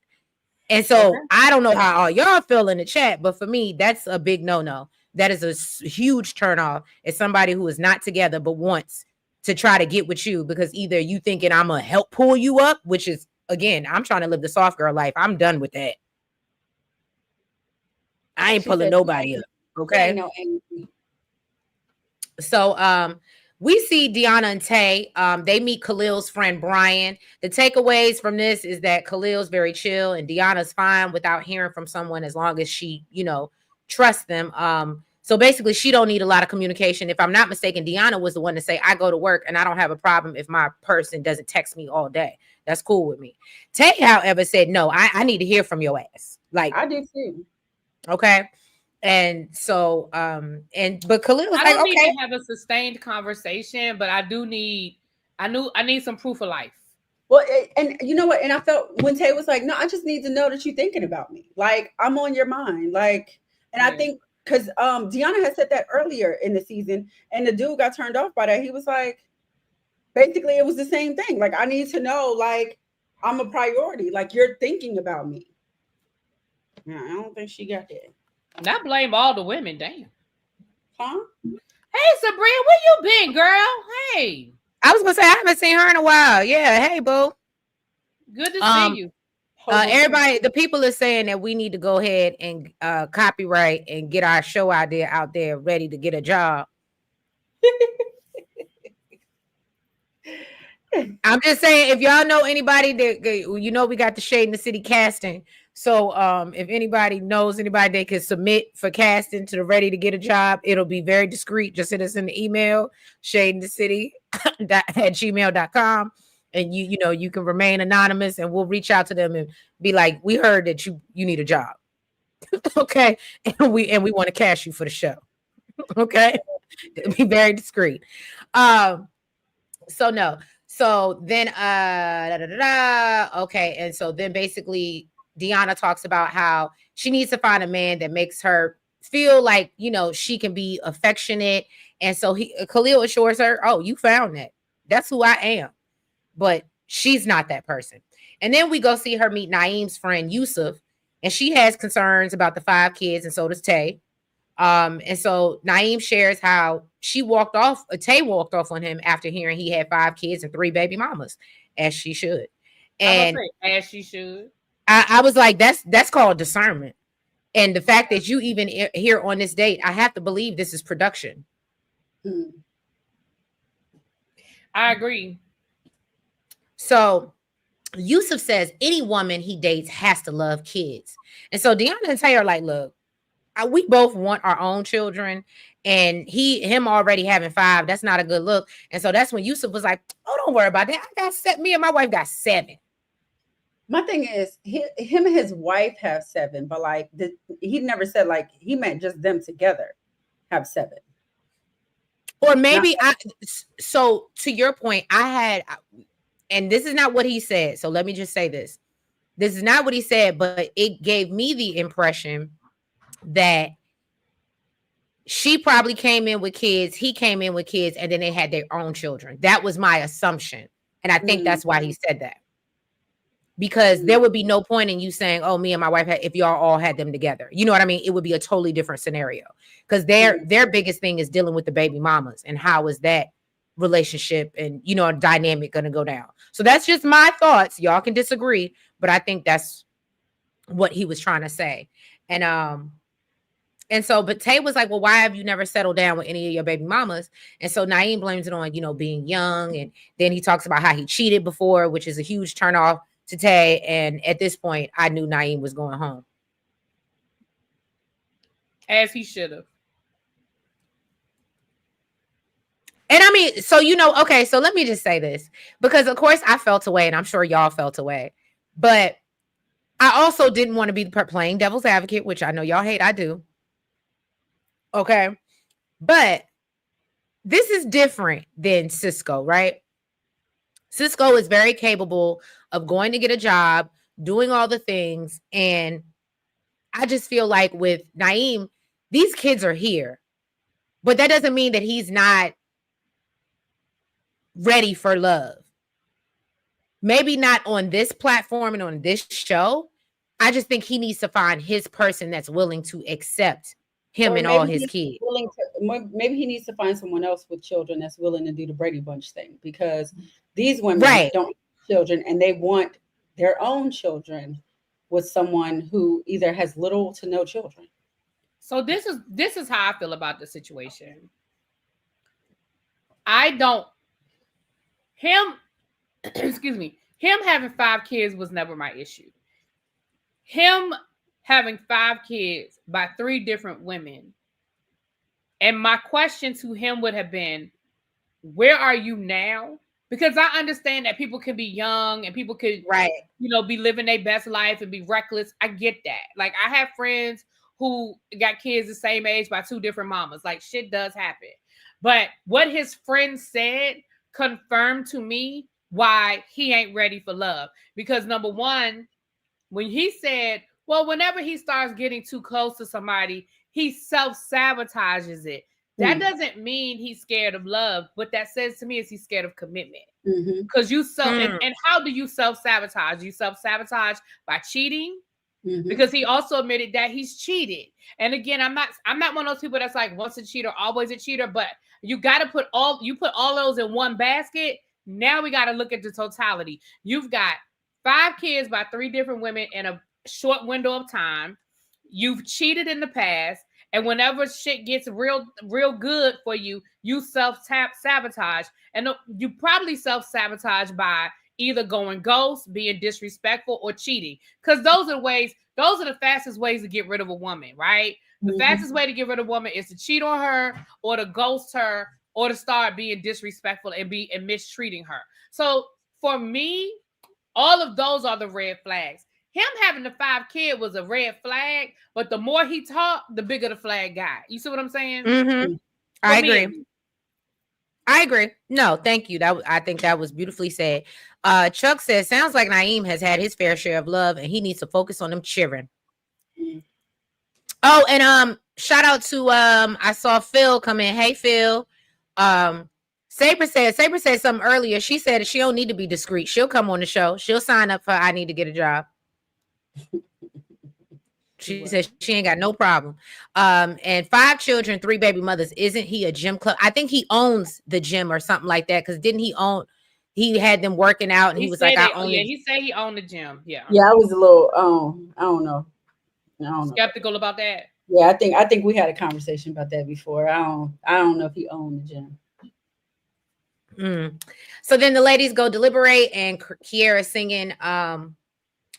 And so I don't know how all y'all feel in the chat, but for me, that's a big no-no. That is a huge turnoff as somebody who is not together but wants to try to get with you, because either you thinking I'm gonna help pull you up, which is, again, I'm trying to live the soft girl life. I'm done with that. I ain't pulling nobody up. Okay. No, Angie. So we see Deanna and Taye. They meet Khalil's friend Brian. The takeaways from this is that Khalil's very chill and Deanna's fine without hearing from someone, as long as she, trust them. So basically, she don't need a lot of communication. If I'm not mistaken, Deanna was the one to say, I go to work and I don't have a problem if my person doesn't text me all day. That's cool with me. Taye, however, said, no, I need to hear from your ass. Like, I do too. Okay. And so, but Khalil was I like, don't need okay. to have a sustained conversation, but I need some proof of life. Well, and you know what? And I felt when Tay was like, "No, I just need to know that you're thinking about me. Like I'm on your mind." Like, and I think because Deanna had said that earlier in the season, and the dude got turned off by that. He was like, basically, it was the same thing. Like, I need to know, like, I'm a priority. Like, you're thinking about me. Yeah, I don't think she got that. Not blame all the women. Damn. Huh? Hey, Sabrina, where you been, girl? Hey. I was gonna say I haven't seen her in a while. Yeah, hey boo. Good to see you. Everybody, the people are saying that we need to go ahead and copyright and get our show idea out there ready to get a job. I'm just saying, if y'all know anybody that we got the Shade in the City casting. So if anybody knows anybody they can submit for casting to the Ready to Get a Job, it'll be very discreet. Just send us in the email, shadeinthecity@gmail.com. And you can remain anonymous and we'll reach out to them and be like, we heard that you need a job. Okay. And we want to cash you for the show. Okay. It'll be very discreet. So no. So then okay. And so then basically Deanna talks about how she needs to find a man that makes her feel like, she can be affectionate. And so Khalil assures her, oh, you found that. That's who I am. But she's not that person. And then we go see her meet Naim's friend Yusuf, and she has concerns about the 5 kids, and so does Taye. And so Naim shares how Taye walked off on him after hearing he had 5 kids and 3 baby mamas, as she should. And as she should. I was like, that's called discernment. And the fact that you even here on this date, I have to believe this is production. I agree. So Yusuf says any woman he dates has to love kids. And so Deanna and Taye are like, look, we both want our own children, and him already having 5, that's not a good look. And so that's when Yusuf was like, oh, don't worry about that. Me and my wife got 7. My thing is, him and his wife have 7, but like he never said like he meant just them together have 7. Or maybe so to your point, and this is not what he said. So let me just say this. This is not what he said, but it gave me the impression that she probably came in with kids, he came in with kids, and then they had their own children. That was my assumption. And I think that's why he said that. Because there would be no point in you saying, oh, me and my wife if y'all all had them together. You know what I mean? It would be a totally different scenario. Because their biggest thing is dealing with the baby mamas and how is that relationship and dynamic going to go down. So that's just my thoughts. Y'all can disagree, but I think that's what he was trying to say. And so, but Taye was like, well, why have you never settled down with any of your baby mamas? And so Naim blames it on, being young. And then he talks about how he cheated before, which is a huge turnoff to Taye. And at this point, I knew Naim was going home. As he should have. And I mean, so, okay, so let me just say this, because of course I felt away and I'm sure y'all felt away, but I also didn't want to be playing devil's advocate, which I know y'all hate. I do. Okay. But this is different than Cisco, right? Cisco is very capable of going to get a job, doing all the things. And I just feel like with Naim, these kids are here, but that doesn't mean that he's not ready for love. Maybe not on this platform and on this show. I just think he needs to find his person that's willing to accept him and all his kids. Maybe he needs to find someone else with children that's willing to do the Brady Bunch thing, because these women don't have children and they want their own children with someone who either has little to no children. So this is how I feel about the situation. Excuse me, him having 5 kids was never my issue. Him having 5 kids by 3 different women. And my question to him would have been, where are you now? Because I understand that people can be young and people could, Right. be living their best life and be reckless. I get that. Like, I have friends who got kids the same age by 2 different mamas. Like, shit does happen. But what his friend said confirmed to me why he ain't ready for love. Because number one, when he said, well, whenever he starts getting too close to somebody, he self-sabotages it. That doesn't mean he's scared of love. What that says to me is he's scared of commitment. Because you and how do you self-sabotage? You self-sabotage by cheating. Because he also admitted that he's cheated. And again, I'm not one of those people that's like once a cheater, always a cheater. But you got to put all those in one basket. Now we got to look at the totality. You've got 5 kids by 3 different women in a short window of time. You've cheated in the past. And whenever shit gets real good for you, you self-sabotage. And you probably self-sabotage by either going ghost, being disrespectful, or cheating. Because those are the fastest ways to get rid of a woman, right? The fastest way to get rid of a woman is to cheat on her, or to ghost her, or to start being disrespectful and mistreating her. So for me, all of those are the red flags. Him having the 5 kids was a red flag, but the more he talked, the bigger the flag got. You see what I'm saying? I agree. I agree. No, thank you. I think that was beautifully said. Chuck says, sounds like Naim has had his fair share of love and he needs to focus on them children. Oh, and shout out to I saw Phil come in. Hey, Phil. Saber said something earlier. She said she don't need to be discreet. She'll come on the show. She'll sign up for I Need to Get a Job. She said she ain't got no problem. And 5 children, 3 baby mothers. Isn't he a gym club? I think he owns the gym or something like that. Because didn't he had them working out and he was like, I own it. He said he owned the gym. Yeah. Yeah, I was a little I don't know. Skeptical about that. Yeah, I think we had a conversation about that before. I don't know if he owned the gym. So then the ladies go deliberate and Kiara singing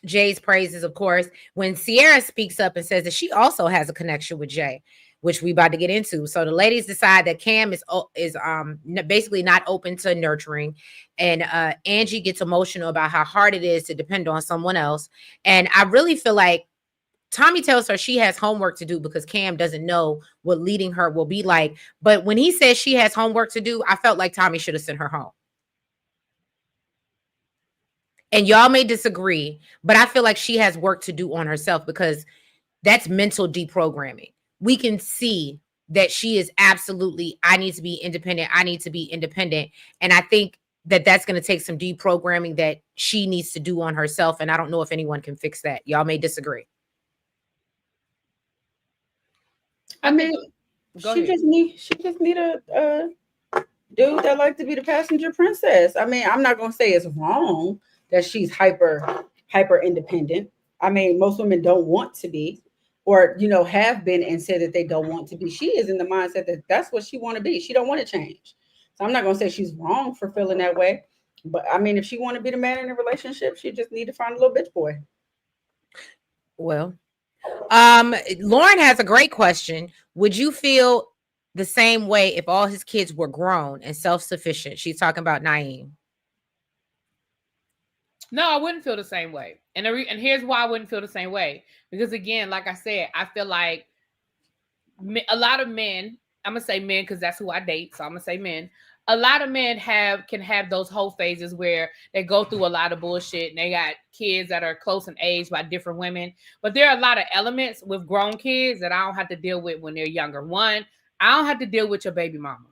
Jay's praises, of course, when Sierra speaks up and says that she also has a connection with Jay, which we about to get into. So the ladies decide that Cam is basically not open to nurturing, and Angie gets emotional about how hard it is to depend on someone else. And I really feel like Tommy tells her she has homework to do because Cam doesn't know what leading her will be like. But when he says she has homework to do, I felt like Tommy should have sent her home. And y'all may disagree, but I feel like she has work to do on herself because that's mental deprogramming. We can see that she is absolutely, I need to be independent. I need to be independent. And I think that that's going to take some deprogramming that she needs to do on herself. And I don't know if anyone can fix that. Y'all may disagree. I mean, she just need a dude that like to be the passenger princess. I mean, I'm not gonna say it's wrong that she's hyper independent. I mean, most women don't want to be, or have been and said that they don't want to be. She is in the mindset that that's what she want to be. She don't want to change. So I'm not gonna say she's wrong for feeling that way. But I mean, if she want to be the man in a relationship, she just need to find a little bitch boy. Well. Lauren has a great question. Would you feel the same way if all his kids were grown and self-sufficient? She's talking about Naim. No, I wouldn't feel the same way. And here's why I wouldn't feel the same way. Because again, like I said, I feel like a lot of men, I'm going to say men because that's who I date. So I'm going to say men. A lot of men can have those whole phases where they go through a lot of bullshit and they got kids that are close in age by different women. But there are a lot of elements with grown kids that I don't have to deal with when they're younger. One, I don't have to deal with your baby mama.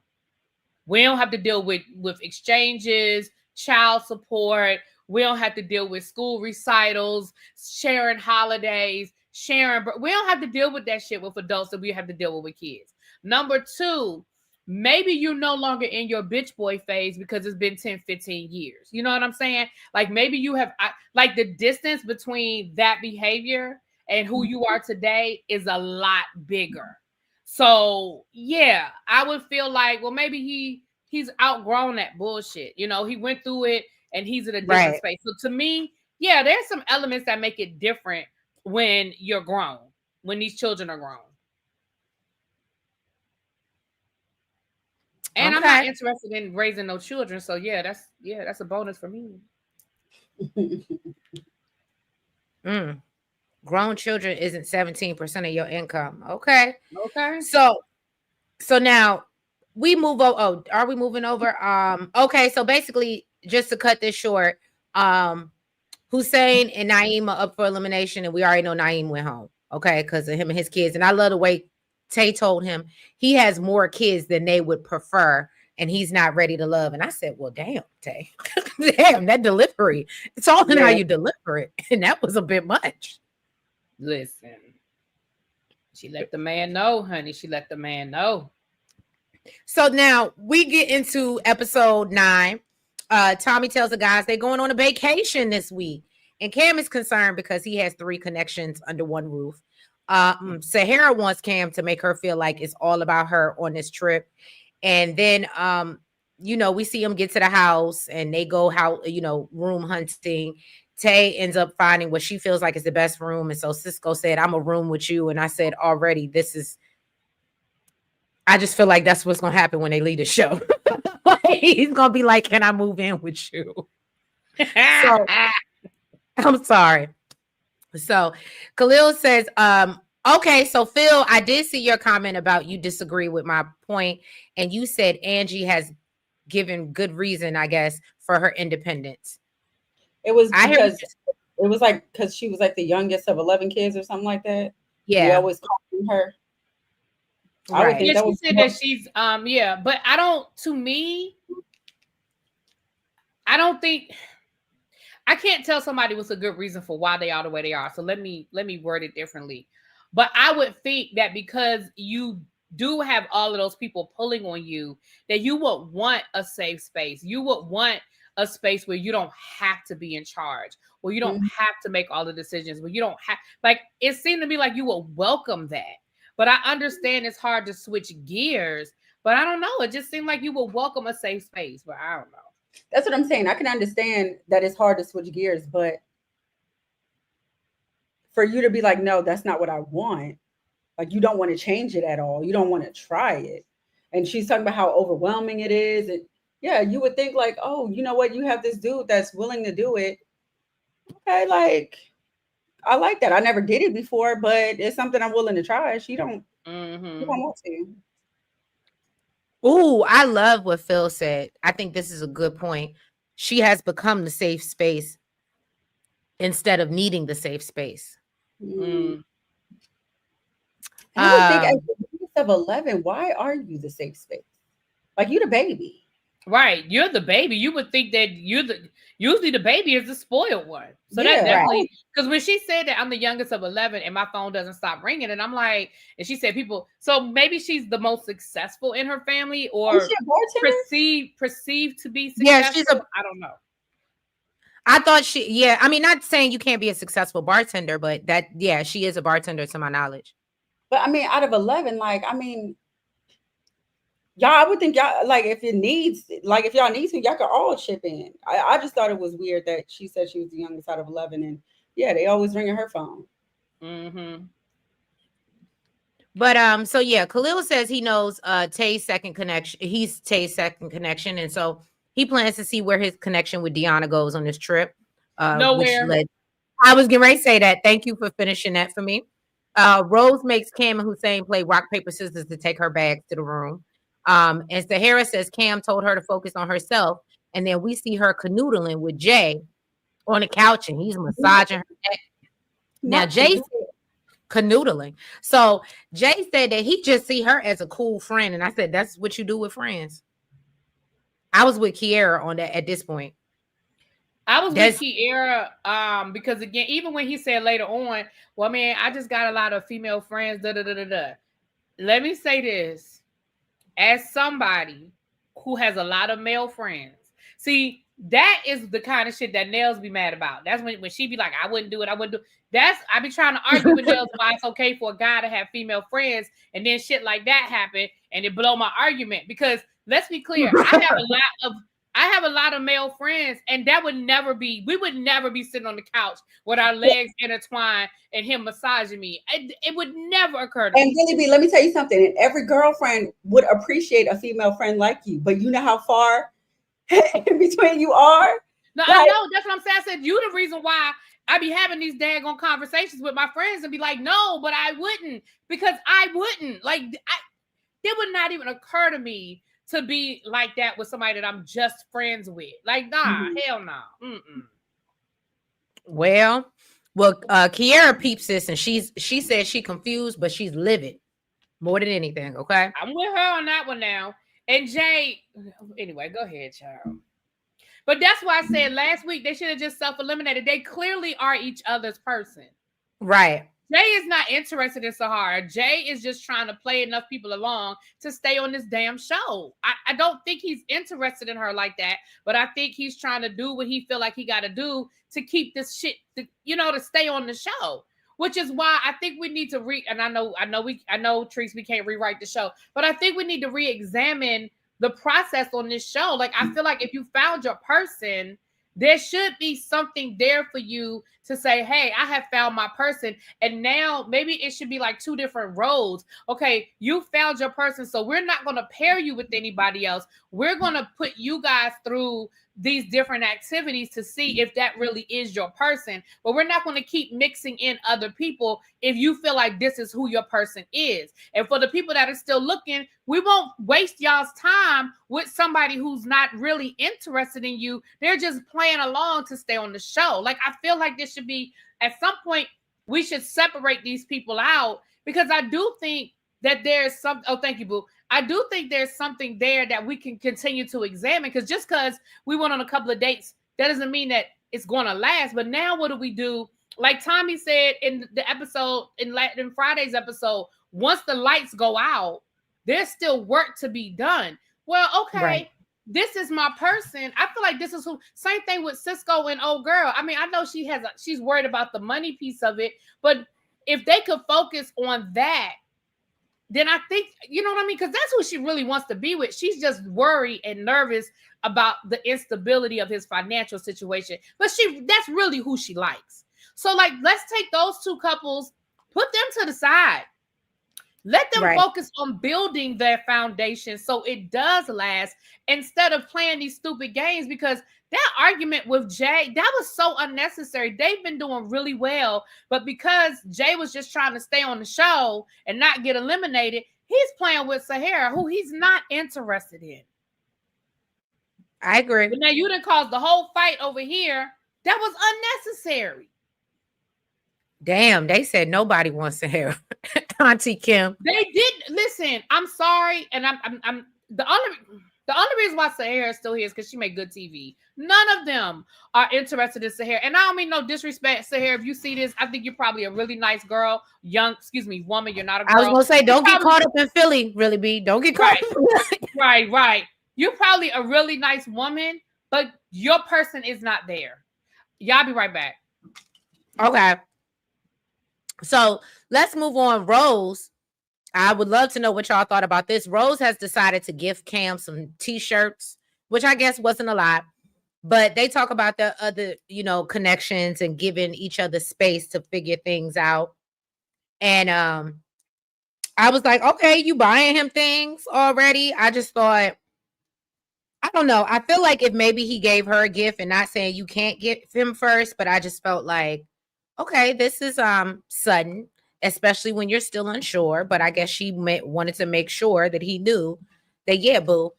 We don't have to deal with exchanges, child support. We don't have to deal with school recitals, sharing holidays, we don't have to deal with that shit with adults that we have to deal with kids. Number 2, maybe you're no longer in your bitch boy phase because it's been 10, 15 years. You know what I'm saying? Like maybe you have, like the distance between that behavior and who you are today is a lot bigger. So yeah, I would feel like, well, maybe he's outgrown that bullshit. He went through it and he's in a different space. So to me, yeah, there's some elements that make it different when you're grown, when these children are grown. And I'm not interested in raising no children, so that's a bonus for me. Grown children isn't 17% of your income. Okay. Okay. So now we move over. Oh, are we moving over? Okay, so basically, just to cut this short, Hussein and Naim are up for elimination, and we already know Naim went home. Okay, because of him and his kids. And I love the way Taye told him he has more kids than they would prefer, and he's not ready to love. And I said, well, damn, Taye. Damn, that delivery. It's all in how you deliver it. And that was a bit much. Listen. She let the man know, honey. She let the man know. So now we get into episode 9. Tommy tells the guys they're going on a vacation this week. And Cam is concerned because he has 3 connections under one roof. Sahara wants Cam to make her feel like it's all about her on this trip. And then, we see them get to the house and they go room hunting. Taye ends up finding what she feels like is the best room. And so Cisco said, I'm a room with you. And I said, already, I just feel like that's what's going to happen when they leave the show. He's going to be like, can I move in with you? So, I'm sorry. So Khalil says, okay, so Phil, I did see your comment about you disagree with my point. And you said Angie has given good reason, I guess, for her independence. It was because she was like the youngest of 11 kids or something like that. Yeah. We always called her. Right. I would think she said that she's but I don't think I can't tell somebody what's a good reason for why they are the way they are. So let me word it differently. But I would think that because you do have all of those people pulling on you, that you would want a safe space. You would want a space where you don't have to be in charge, where you don't have to make all the decisions, where you don't have, like, it seemed to me like you would welcome that. But I understand it's hard to switch gears, but I don't know. It just seemed like you would welcome a safe space, but I don't know. That's what I'm saying. I can understand that it's hard to switch gears, but for you to be like, no, that's not what I want. Like, you don't want to change it at all. You don't want to try it. And she's talking about how overwhelming it is. And yeah, you would think like, oh, you know what? You have this dude that's willing to do it. Okay, like, I like that. I never did it before, but it's something I'm willing to try. She don't want to. Ooh, I love what Phil said. I think this is a good point. She has become the safe space instead of needing the safe space. I would think at the age of 11, why are you the safe space? Like, you the baby. Right. You're the baby. You would think that usually the baby is the spoiled one. So that definitely, because when she said that I'm the youngest of 11 and my phone doesn't stop ringing, and I'm like, and she said so maybe she's the most successful in her family, or perceived to be successful. Yeah, I don't know. I thought I mean, not saying you can't be a successful bartender, but she is a bartender to my knowledge. But I mean, out of 11, like, I mean, y'all, I would think y'all, like, if y'all need to, y'all could all chip in. I just thought it was weird that she said she was the youngest out of 11, and they always ringing her phone. But so Khalil says he knows Taye's second connection. He's Taye's second connection, and so he plans to see where his connection with Deanna goes on this trip. Nowhere. I was getting ready to say that. Thank you for finishing that for me. Rose makes Cam and Hussein play rock, paper, scissors to take her bags to the room. And Sahara says Cam told her to focus on herself. And then we see her canoodling with Jay on the couch and he's massaging her neck. Now, Jay said canoodling. So Jay said that he just see her as a cool friend. And I said, that's what you do with friends. I was with Kiara on that at this point. I was with Kiara because, again, even when he said later on, well, man, I just got a lot of female friends, Let me say this. As somebody who has a lot of male friends, see, that is the kind of shit that Nels be mad about. That's when she be like, I wouldn't do it. I be trying to argue with Nels why it's okay for a guy to have female friends, and then shit like that happen, and it blow my argument. Because let's be clear, I I have a lot of male friends, and we would never be sitting on the couch with our legs intertwined and him massaging me. It would never occur to me. And Billy B, let me tell you something. And every girlfriend would appreciate a female friend like you, but you know how far in between you are. No, I know. That's what I'm saying. I said you the reason why I be having these daggone conversations with my friends and be like, no, but I wouldn't, because I wouldn't. Like, it would not even occur to me to be like that with somebody that I'm just friends with. Like, nah, hell no. Mm-mm. Well, Kiara peeps this, and she said she confused, but she's livid more than anything. Okay, I'm with her on that one now. And Jay, anyway, go ahead, child. But that's why I said last week they should have just self-eliminated. They clearly are each other's person. right. Jay is not interested in Sahara. Jay is just trying to play enough people along to stay on this damn show. I don't think he's interested in her like that, but I think he's trying to do what he feel like he got to do to keep this shit, to stay on the show. Which is why I think we need to and I know, Treese, we can't rewrite the show, but I think we need to re-examine the process on this show. Like, I feel like if you found your person, there should be something there for you to say, hey, I have found my person. And now maybe it should be like two different roles. Okay, you found your person, so we're not going to pair you with anybody else. We're going to put you guys through these different activities to see if that really is your person. But we're not going to keep mixing in other people if you feel like this is who your person is. And for the people that are still looking, we won't waste y'all's time with somebody who's not really interested in you. They're just playing along to stay on the show. Like, I feel like this should be, at some point, we should separate these people out, because I do think that there's some, oh, thank you, boo. I do think there's something there that we can continue to examine, because just because we went on a couple of dates, that doesn't mean that it's going to last. But now what do we do? Like Tommy said in the episode, in Friday's episode, once the lights go out, there's still work to be done. Well, okay, right. This is my person. I feel like this is who, same thing with Cisco and old girl. I mean, I know she's worried about the money piece of it, but if they could focus on that, then I think, you know what I mean? Because that's who she really wants to be with. She's just worried and nervous about the instability of his financial situation. But that's really who she likes. So, like, let's take those two couples, put them to the side. Let them focus on building their foundation so it does last, instead of playing these stupid games. Because that argument with Jay, that was so unnecessary. They've been doing really well, but because Jay was just trying to stay on the show and not get eliminated, he's playing with Sahara, who he's not interested in. I agree. But now you done caused the whole fight over here. That was unnecessary. Damn, they said nobody wants Sahara. Auntie Kim. They did. Listen, I'm sorry, and I'm the only reason why Sahara is still here is because she made good TV. None of them are interested in Sahara. And I don't mean no disrespect, Sahara. If you see this, I think you're probably a really nice girl. Woman. You're not a girl. I was going to say, don't get caught up in Philly, really, B. Don't get caught up. Right. You're probably a really nice woman, but your person is not there. Y'all be right back. Okay. So let's move on. Rose, I would love to know what y'all thought about this. Rose has decided to gift Cam some t-shirts, which I guess wasn't a lot, but they talk about the other, connections and giving each other space to figure things out. And I was like, okay, you buying him things already? I just thought, I don't know. I feel like if maybe he gave her a gift, and not saying you can't get him first, but I just felt like, okay, this is sudden, especially when you're still unsure. But I guess she wanted to make sure that he knew that, yeah, boo,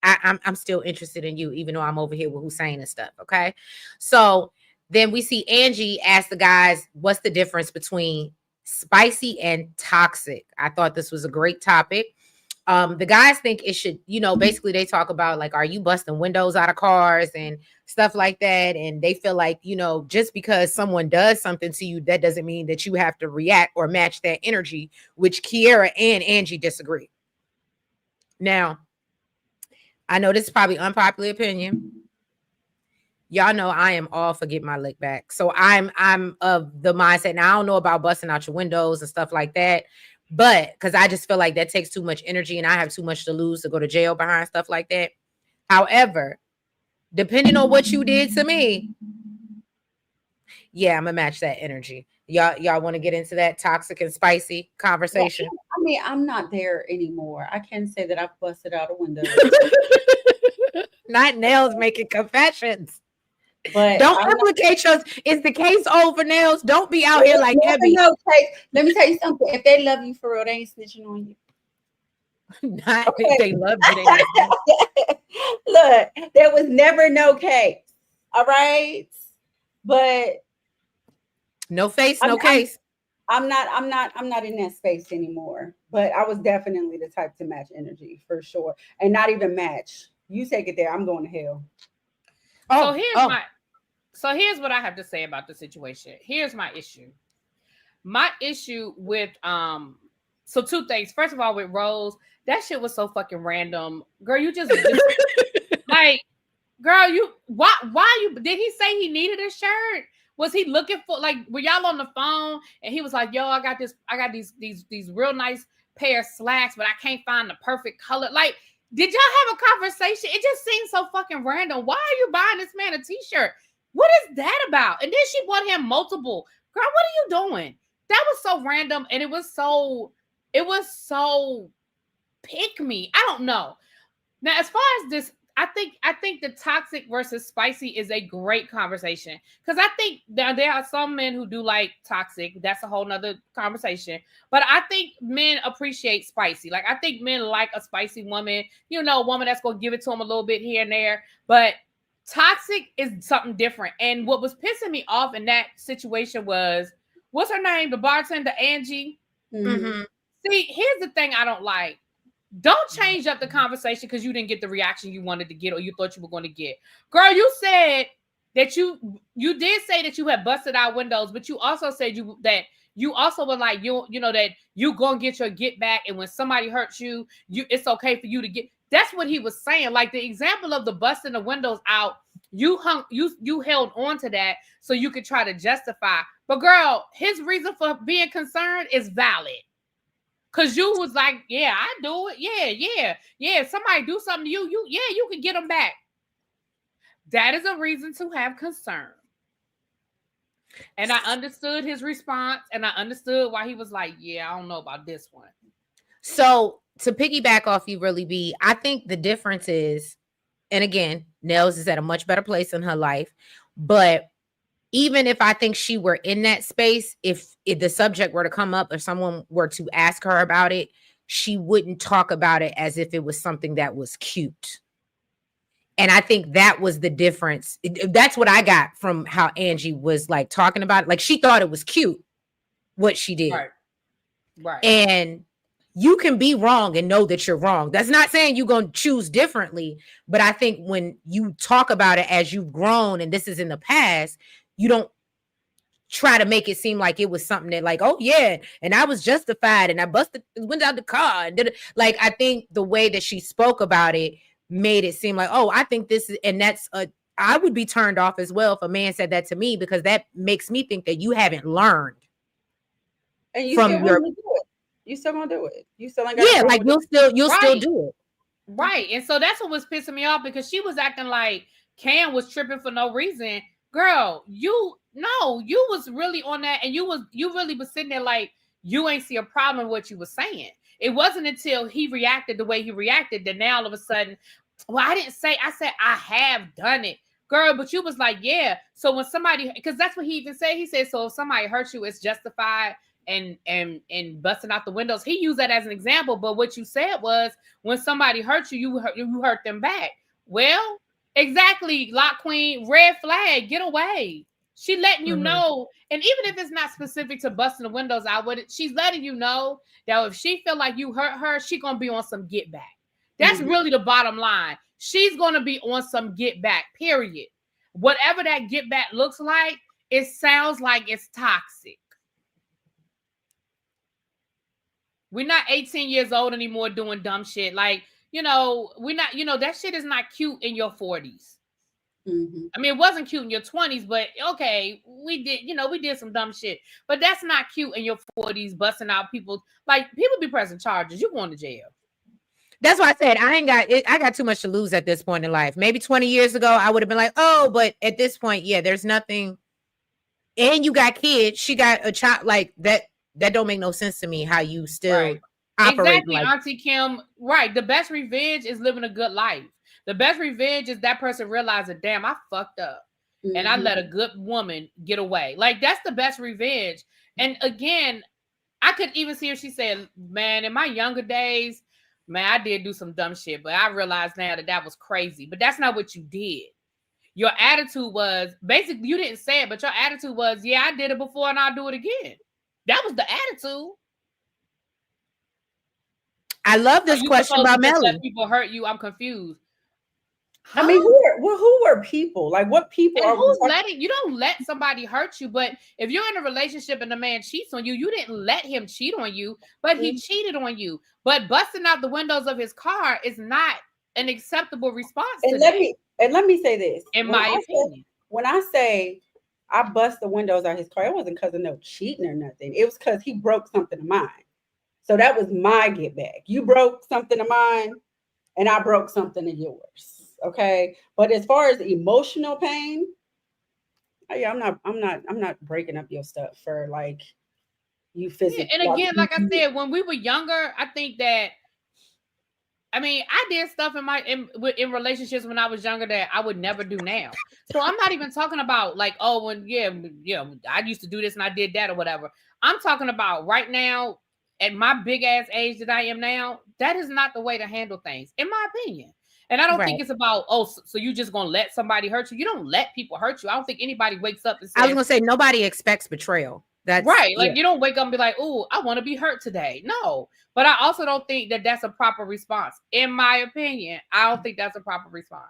I'm still interested in you, even though I'm over here with Hussein and stuff. Okay. So then we see Angie ask the guys, what's the difference between spicy and toxic? I thought this was a great topic. The guys think it should, basically they talk about, like, are you busting windows out of cars and stuff like that? And they feel like, just because someone does something to you, that doesn't mean that you have to react or match that energy, which Kiara and Angie disagree. Now, I know this is probably unpopular opinion. Y'all know I am all for getting my lick back. So I'm of the mindset. Now, I don't know about busting out your windows and stuff like that, but because I just feel like that takes too much energy and I have too much to lose to go to jail behind stuff like that. However, depending on what you did to me, yeah, I'm gonna match that energy. Y'all want to get into that toxic and spicy Well, conversation? I mean, I'm not there anymore. I can't say that I've busted out a window, Not nails making confessions. but Don't I'm not. implicate yours. Is the case over, nails? Don't be out here You like never Ebby. know, Chase. Let me tell you something. If they love you for real, they ain't snitching on you. Not if Okay. they love you, they not snitching. Look, there was never no case. All right. But No face, I'm, no I'm case. I'm not in that space anymore. But I was definitely the type to match energy for sure. And not even match. You take it there, I'm going to hell. So Oh, here's oh. my so here's what I have to say about the situation. Here's my issue. My issue with so two things. First of all, with Rose, that shit was so fucking random. Girl, you just like girl, you why you did he say he needed a shirt? Was he looking for like were y'all on the phone and he was like, yo, I got these real nice pair of slacks, but I can't find the perfect color. Like, did y'all have a conversation? It just seems so fucking random. Why are you buying this man a t-shirt? What is that about? And then she bought him multiple. Girl, what are you doing? That was so random and it was so pick me. I don't know. Now, as far as this, I think the toxic versus spicy is a great conversation because I think there are some men who do like toxic. That's a whole nother conversation. But I think men appreciate spicy. Like I think men like a spicy woman. You know, a woman that's gonna give it to them a little bit here and there. But toxic is something different. And what was pissing me off in that situation was what's her name? The bartender Angie. Mm-hmm. See, here's the thing I don't like. Don't change up the conversation because you didn't get the reaction you wanted to get or you thought you were going to get. Girl, you said that you did say that you had busted out windows, but you also said you also were like you know that you gonna get your get back, and when somebody hurts you, it's okay for you to get. That's what he was saying. Like the example of the busting the windows out, you held on to that so you could try to justify. But girl, his reason for being concerned is valid. Cause you was like, yeah, I do it. Yeah. Somebody do something to you. You can get them back. That is a reason to have concern. And I understood his response, and I understood why he was like, yeah, I don't know about this one. So to piggyback off you, really be, I think the difference is, and again, Nels is at a much better place in her life, but even if I think she were in that space, if the subject were to come up or someone were to ask her about it, she wouldn't talk about it as if it was something that was cute. And I think that was the difference. That's what I got from how Angie was like talking about it. Like she thought it was cute what she did. Right. And you can be wrong and know that you're wrong. That's not saying you're going to choose differently. But I think when you talk about it as you've grown and this is in the past, you don't try to make it seem like it was something that like, oh yeah, and I was justified and I busted, went out the car and did it. Like, I think the way that she spoke about it made it seem like, oh, I think this is, and that's I would be turned off as well if a man said that to me, because that makes me think that you haven't learned. And you still want to do it. You still gonna do it. You still ain't got like you'll still do it. Right. And so that's what was pissing me off because she was acting like Cam was tripping for no reason. Girl, you was really on that, and you really was sitting there like you ain't see a problem with what you were saying. It wasn't until he reacted the way he reacted that now all of a sudden, well, I said I have done it. Girl, but you was like, yeah. So when somebody, because that's what he even said. He said, so if somebody hurts you, it's justified and busting out the windows. He used that as an example. But what you said was when somebody hurts you, you hurt them back. Well, exactly, Lock Queen, red flag, get away. She letting you know, and even if it's not specific to busting the windows out with it, she's letting you know that if she feel like you hurt her, she gonna be on some get back. That's really the bottom line. She's gonna be on some get back, period. Whatever that get back looks like, it sounds like it's toxic. We're not 18 years old anymore doing dumb shit. Like, we're not, that shit is not cute in your 40s. I mean, it wasn't cute in your 20s, but okay, we did some dumb shit. But that's not cute in your 40s, busting out people. Like, people be pressing charges. You going to jail. That's why I said I ain't got it. I got too much to lose at this point in life. Maybe 20 years ago, I would have been like, oh, but at this point, yeah, there's nothing. And you got kids. She got a child like that. That don't make no sense to me. How you still operate Exactly, like Auntie Kim. Right. The best revenge is living a good life. The best revenge is that person realizing, damn, I fucked up. And I let a good woman get away. Like, that's the best revenge. And again, I could even see her. She said, man, in my younger days, man, I did do some dumb shit, but I realize now that that was crazy. But that's not what you did. Your attitude was, basically, you didn't say it, but your attitude was, yeah, I did it before and I'll do it again. That was the attitude. I love this question about Melly. Let people hurt you. I'm confused. I mean, who were people? Like, what people and are who's letting you? Don't let somebody hurt you. But if you're in a relationship and the man cheats on you, you didn't let him cheat on you, but he cheated on you. But busting out the windows of his car is not an acceptable response. And let me say this. In my opinion, when I say I bust the windows out his car, it wasn't because of no cheating or nothing. It was because he broke something of mine. So that was my get back. You broke something of mine, and I broke something of yours. Okay, but as far as emotional pain, I'm not breaking up your stuff for like you physically. And again, like I said, when we were younger, I think that, I mean, I did stuff in relationships when I was younger that I would never do now. So I'm not even talking about like, oh, when I used to do this and I did that or whatever. I'm talking about right now at my big ass age that I am now. That is not the way to handle things, in my opinion. And I don't think it's about, so you just gonna let somebody hurt you. You don't let people hurt you. I don't think anybody wakes up and says, I was gonna say nobody expects betrayal. That's right. Like you don't wake up and be like, oh, I want to be hurt today. No, but I also don't think that that's a proper response. In my opinion, I don't think that's a proper response.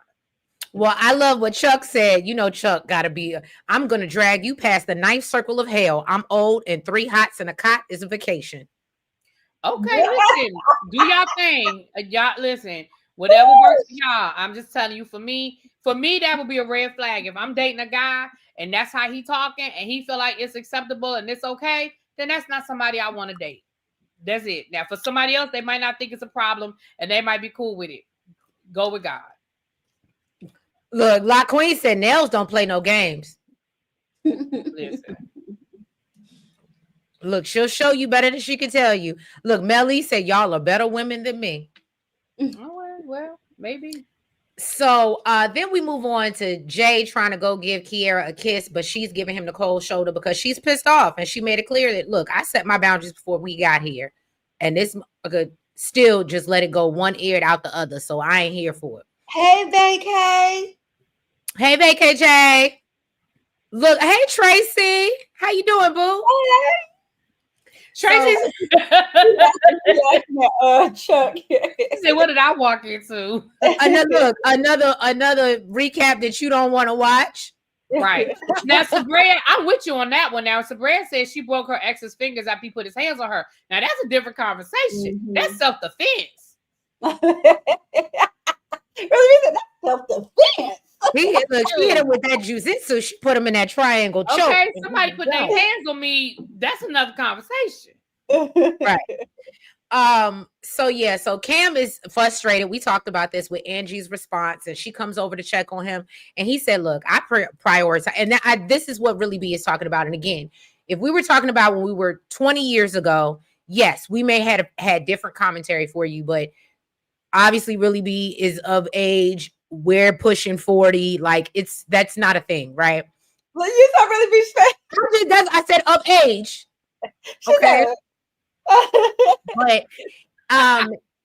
Well, I love what Chuck said. You know, Chuck gotta be. I'm gonna drag you past the ninth circle of hell. I'm old and 3 hots and a cot is a vacation. Okay, listen, do y'all thing. Y'all listen. Whatever works for y'all. I'm just telling you, for me, that would be a red flag. If I'm dating a guy and that's how he talking and he feel like it's acceptable and it's okay, then that's not somebody I want to date. That's it. Now, for somebody else, they might not think it's a problem and they might be cool with it. Go with God. Look, La Queen said nails don't play no games. Listen. Look, she'll show you better than she can tell you. Look, Melly said y'all are better women than me. Oh, well, maybe. So then we move on to Jay trying to go give Kiara a kiss, but she's giving him the cold shoulder because she's pissed off. And she made it clear that, look, I set my boundaries before we got here. And this could still just let it go one ear out the other. So I ain't here for it. Hey, Vacay. Hey, Vacay Jay. Look, hey, Tracy. How you doing, boo? Hey. Tracy Chuck. said, what did I walk into? Another recap that you don't want to watch. Right. Now, Sabria, I'm with you on that one. Now, Sabria says she broke her ex's fingers after he put his hands on her. Now, that's a different conversation. That's self-defense. That's self-defense. She hit him with that jujitsu. She put him in that triangle choke. Okay, somebody put their hands on me. That's another conversation. Right. So Cam is frustrated. We talked about this with Angie's response, and she comes over to check on him. And he said, look, I prioritize. And this is what really B is talking about. And again, if we were talking about when we were 20 years ago, yes, we may have had different commentary for you, but obviously really B is of age. We're pushing 40. Like that's not a thing, right? Well, you not really be straight. I said of age. Okay. But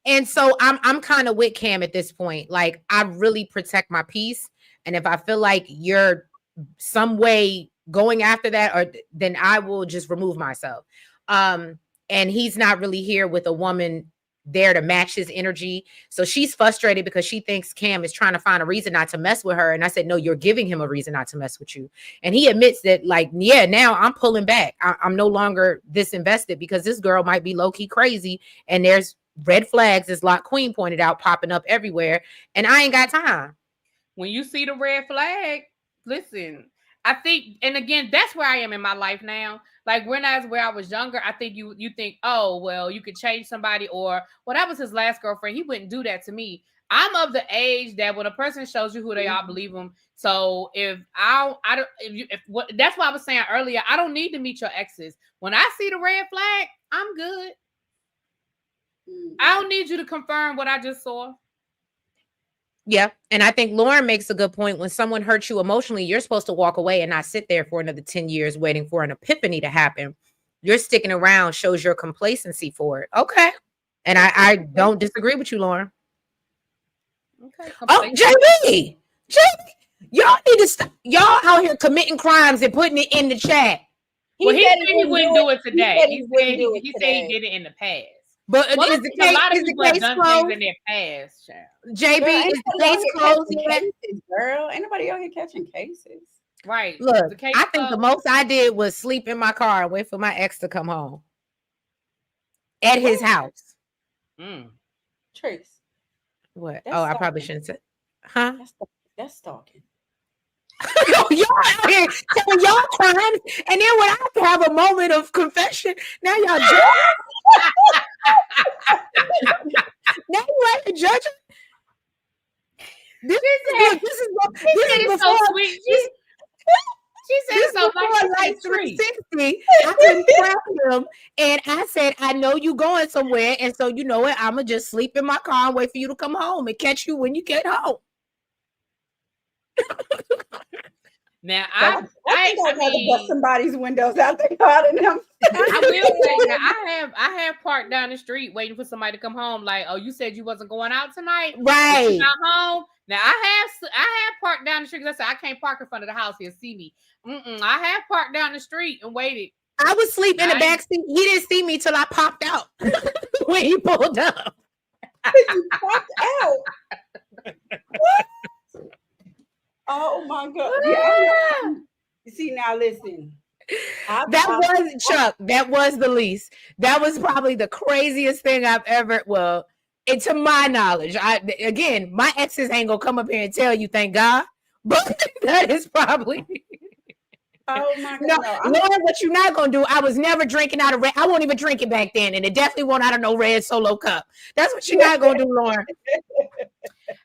and so I'm kind of with Cam at this point. Like I really protect my peace. And if I feel like you're some way going after that, then I will just remove myself. And he's not really here with a woman there to match his energy. So she's frustrated because she thinks Cam is trying to find a reason not to mess with her. And I said, no, you're giving him a reason not to mess with you. And he admits that, like, yeah, now I'm pulling back. I'm no longer this invested because this girl might be low-key crazy. And there's red flags, as Lock Queen pointed out, popping up everywhere. And I ain't got time. When you see the red flag, listen, I think, and again, that's where I am in my life now. Like when I was where I was younger, I think you think, oh well, you could change somebody, or well, that was his last girlfriend. He wouldn't do that to me. I'm of the age that when a person shows you who they are, believe them. So if I don't, if what, that's why I was saying earlier, I don't need to meet your exes. When I see the red flag, I'm good. I don't need you to confirm what I just saw. Yeah. And I think Lauren makes a good point. When someone hurts you emotionally, you're supposed to walk away and not sit there for another 10 years waiting for an epiphany to happen. You're sticking around shows your complacency for it. Okay. And I don't disagree with you, Lauren. Okay. Oh, JB, y'all need to stop. Y'all out here committing crimes and putting it in the chat. Well, he said he wouldn't do it today. He said he did it in the past. But well, is the case, a lot of people have done closed? things in their past, child. JB, is the case closed yet? Girl, ain't nobody out here catching cases. Right. Look, I think the most I did was sleep in my car and wait for my ex to come home at his house. Trace. What? That's stalking. I probably shouldn't say. Huh? That's stalking. Y'all out here telling y'all crimes, and then when I have a moment of confession, now y'all judge. Now you out here judging. This is so sweet. She said this so like 360. I couldn't trap him, and I said, I know you going somewhere, and so you know what? I'ma just sleep in my car and wait for you to come home and catch you when you get home. Now I think I got to bust somebody's windows out there calling them. I will say that I have parked down the street waiting for somebody to come home. Like, oh, you said you wasn't going out tonight, right? You not home. Now I have parked down the street because I said I can't park in front of the house. He'll see me. I have parked down the street and waited. I was sleeping in the back seat. He didn't see me till I popped out when he pulled up. You popped out. What? Oh my God. Yeah. You see, now listen. That was Chuck. That was the least. That was probably the craziest thing I've ever. Well, and to my knowledge, again, my exes ain't gonna come up here and tell you, thank God. But that is probably. Oh my God. No, Lauren, what you're not gonna do? I was never drinking out of red. I won't even drink it back then, and it definitely won't out of no red Solo cup. That's what you're not gonna do, Lauren.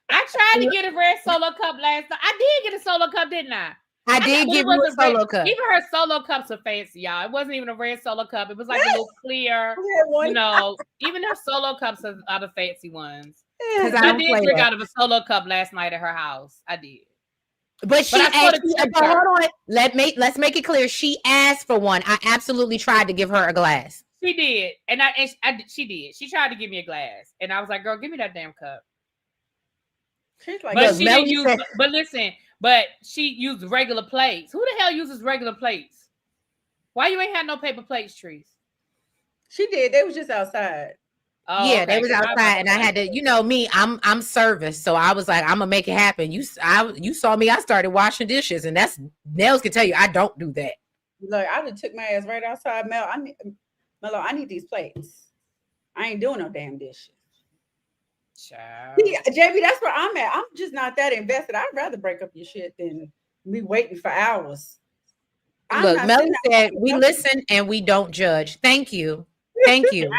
I tried to get a red Solo cup last night. I did get a Solo cup, didn't I? I did give you a Solo cup. Even her Solo cups are fancy, y'all. It wasn't even a red Solo cup. It was like a little clear, you know. Even her Solo cups are the fancy ones. Because I did drink out of a Solo cup last night at her house. I did. But hold on. Let's make it clear. She asked for one. I absolutely tried to give her a glass. She did, and she did. She tried to give me a glass, and I was like, "Girl, give me that damn cup." She's like, but she didn't use. But listen, but she used regular plates. Who the hell uses regular plates? Why you ain't had no paper plates, Trees? She did. They was just outside. Oh, yeah, okay. They was outside, and I had to, you know, me. I'm service, so I was like, I'm gonna make it happen. You saw me. I started washing dishes, and that's Nels can tell you I don't do that. Look, I just took my ass right outside. Melo, I need these plates. I ain't doing no damn dishes. Child. JB, that's where I'm at. I'm just not that invested. I'd rather break up your shit than me waiting for hours. Look, Mel said we listen and we don't judge. Thank you. Thank you.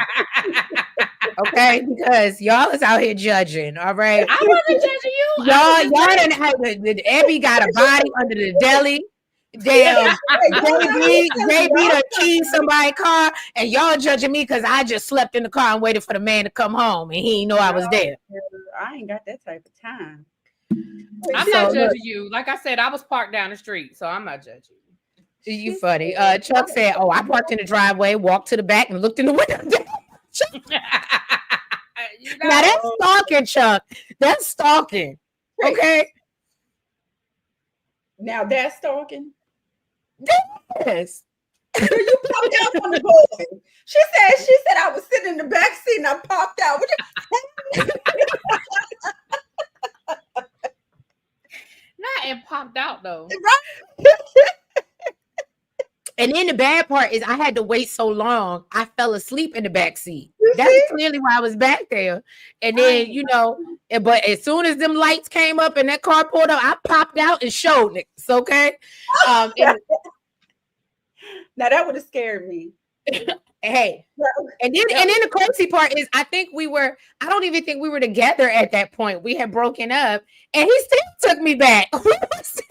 Okay, because y'all is out here judging. All right, I wasn't judging you. Y'all didn't. Abby got a body under the deli. Damn, JB done keyed somebody's car, and y'all judging me because I just slept in the car and waited for the man to come home, and he didn't know I was there. I ain't got that type of time. I'm not judging you. Like I said, I was parked down the street, so I'm not judging you. You funny. Chuck said, "Oh, I parked in the driveway, walked to the back, and looked in the window." Now that's stalking, Chuck. That's stalking. Okay. Now that's stalking. Yes. You popped out from the boy. She said I was sitting in the back seat and I popped out. Not and popped out though. And then the bad part is I had to wait so long, I fell asleep in the back seat. You That's see? clearly why I was back there. And I then, ain't- but as soon as them lights came up and that car pulled up, I popped out and showed niggas, okay? And Now that would have scared me. hey, and then the crazy part is I don't even think we were together at that point. We had broken up and he still took me back. We still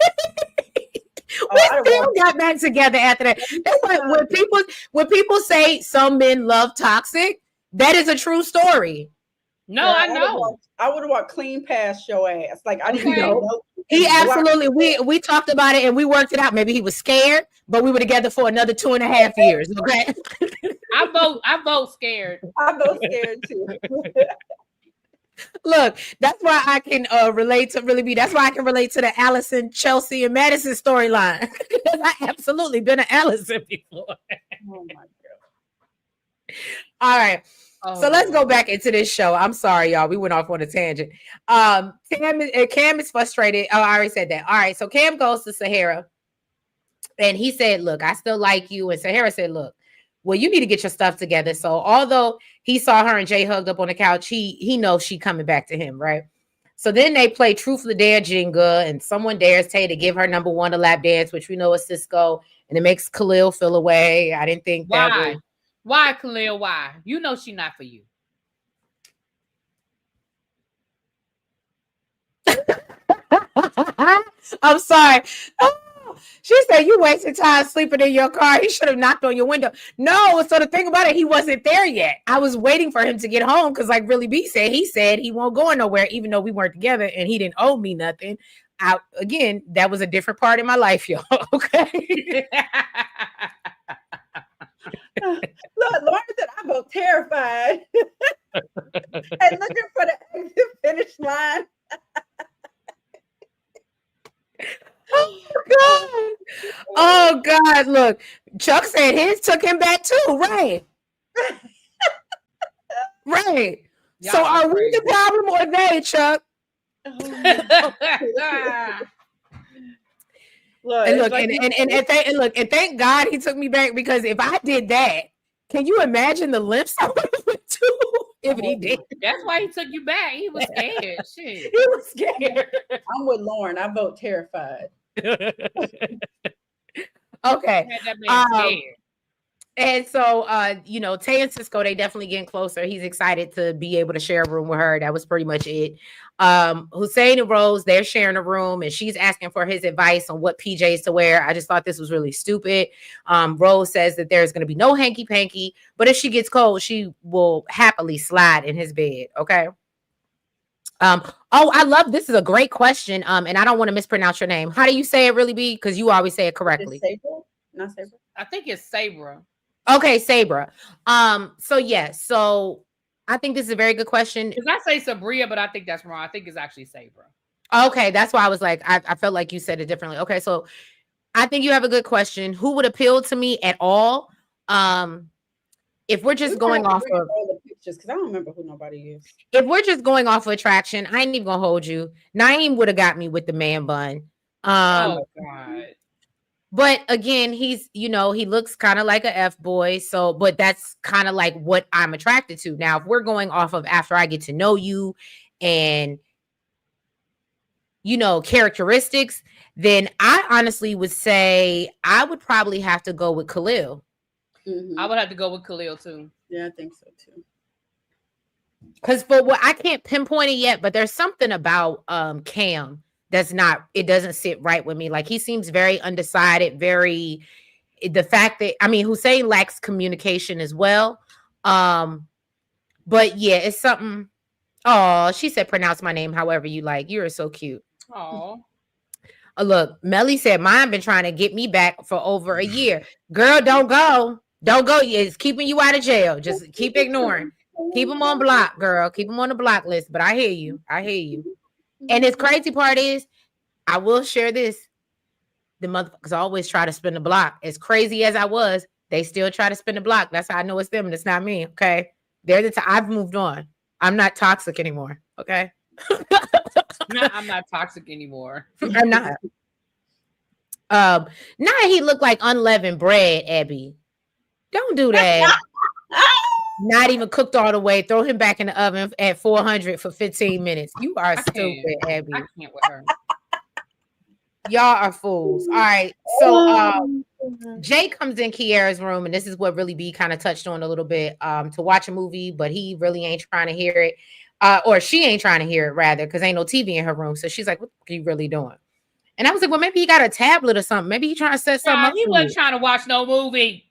got back together after that. That's like when people say some men love toxic, that is a true story. No, I know. I would have walked clean past your ass. Like I didn't know. He absolutely. We talked about it and we worked it out. Maybe he was scared, but we were together for another 2.5 years. Okay. I vote scared. I vote scared too. Look, that's why I can relate to Really Be. That's why I can relate to the Allison, Chelsea, and Madison storyline. Because I absolutely been an Allison before. Oh my God. All right. So let's go back into this show. I'm sorry, y'all. We went off on a tangent. Cam is frustrated. Oh, I already said that. All right. So Cam goes to Sahara. And he said, look, I still like you. And Sahara said, look, well, you need to get your stuff together. So although he saw her and Jay hugged up on the couch, he knows she coming back to him, right? So then they play Truth or Dare Jenga, and someone dares Taye to give her number one a lap dance, which we know is Cisco, and it makes Khalil feel away. I didn't think that was... Why, Khalil? Why? You know she not for you. I'm sorry. She said, you wasted time sleeping in your car. He should have knocked on your window. No, so the thing about it, he wasn't there yet. I was waiting for him to get home because like Really B said, he won't go nowhere, even though we weren't together and he didn't owe me nothing. Again, that was a different part in my life, y'all. Okay. Look, Lauren said I vote terrified. And looking for the exit finish line. Oh God, look, Chuck said his took him back too, right? Right. Y'all so are we the problem or they, Chuck? And thank God he took me back, because if I did that, can you imagine the lips I would have went to if he did? That's why he took you back. He was scared. Shit. He was scared. I'm with Lauren. I vote terrified. Okay. And so, Taye and Cisco, they definitely getting closer. He's excited to be able to share a room with her. That was pretty much it. Hussein and Rose, they're sharing a room, and she's asking for his advice on what PJs to wear. I just thought this was really stupid. Rose says that there's going to be no hanky-panky, but if she gets cold, she will happily slide in his bed. Okay. I love, this is a great question. And I don't want to mispronounce your name. How do you say it, Really Be? Because you always say it correctly. Sabra? Not Sabra? I think it's Sabra. Okay, Sabra. So I think this is a very good question. Because I say Sabria, but I think that's wrong. I think it's actually Sabra. Okay, that's why I was like, I felt like you said it differently. Okay, so I think you have a good question. Who would appeal to me at all? If we're just going off of the pictures, because I don't remember who nobody is. If we're just going off of attraction, I ain't even gonna hold you. Naim would have got me with the man bun. Oh God. But again, he's, he looks kind of like a F boy. So, but that's kind of like what I'm attracted to. Now, if we're going off of after I get to know you and, characteristics, then I honestly would say I would probably have to go with Khalil. Mm-hmm. I would have to go with Khalil too. Yeah, I think so too. But what I can't pinpoint it yet, but there's something about Cam it doesn't sit right with me. Like, he seems very undecided, the fact that, Hussein lacks communication as well. But yeah, it's something. Oh, she said, pronounce my name however you like. You're so cute. Oh. Look, Melly said, mine been trying to get me back for over a year. Girl, don't go. Don't go. It's keeping you out of jail. Just keep ignoring. Keep them on block, girl. Keep them on the block list. But I hear you. And his crazy part is, I will share this. The motherfuckers always try to spin the block. As crazy as I was, they still try to spin the block. That's how I know it's them and it's not me. Okay. I've moved on. I'm not toxic anymore. Okay. No, I'm not toxic anymore. I'm not. Now he looked like unleavened bread, Abby. Don't do that. Not even cooked all the way. Throw him back in the oven at 400 for 15 minutes. You are stupid, Abby. I can't with her. Y'all are fools. All right. So Jay comes in Kiara's room, and this is what really B kind of touched on a little bit. To watch a movie, but he really ain't trying to hear it. Or she ain't trying to hear it, rather, because ain't no TV in her room. So she's like, what are you really doing? And I was like, well, maybe he got a tablet or something. Maybe he trying to set something up. He wasn't trying to watch no movie.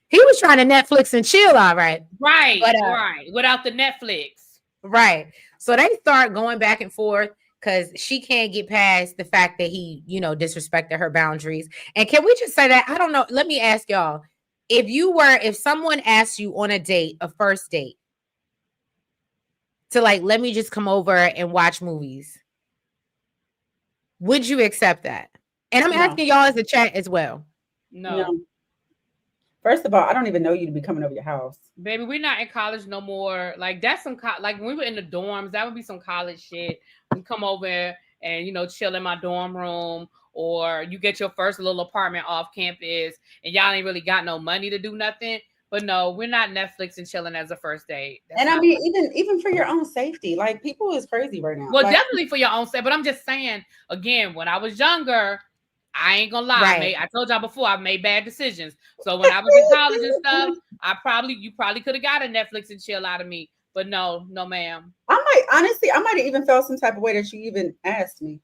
He was trying to Netflix and chill, all right. Right, but, right. Without the Netflix. Right. So they start going back and forth because she can't get past the fact that he, disrespected her boundaries. And can we just say that? I don't know. Let me ask y'all. If someone asked you on a first date, to let me just come over and watch movies, would you accept that? And I'm asking y'all as a chat as well. No. First of all, I don't even know you to be coming over your house. Baby, we're not in college no more. That's some when we were in the dorms, that would be some college shit. We come over and chill in my dorm room, or you get your first little apartment off campus and y'all ain't really got no money to do nothing. But no, we're not Netflix and chilling as a first date. And I mean, even for your own safety, people is crazy right now. Well, definitely for your own safety. But I'm just saying, again, when I was younger, I ain't gonna lie. Right. I told y'all before, I've made bad decisions. So when I was in college and stuff, you probably could have got a Netflix and chill out of me. But no, ma'am. I might have even felt some type of way that you even asked me.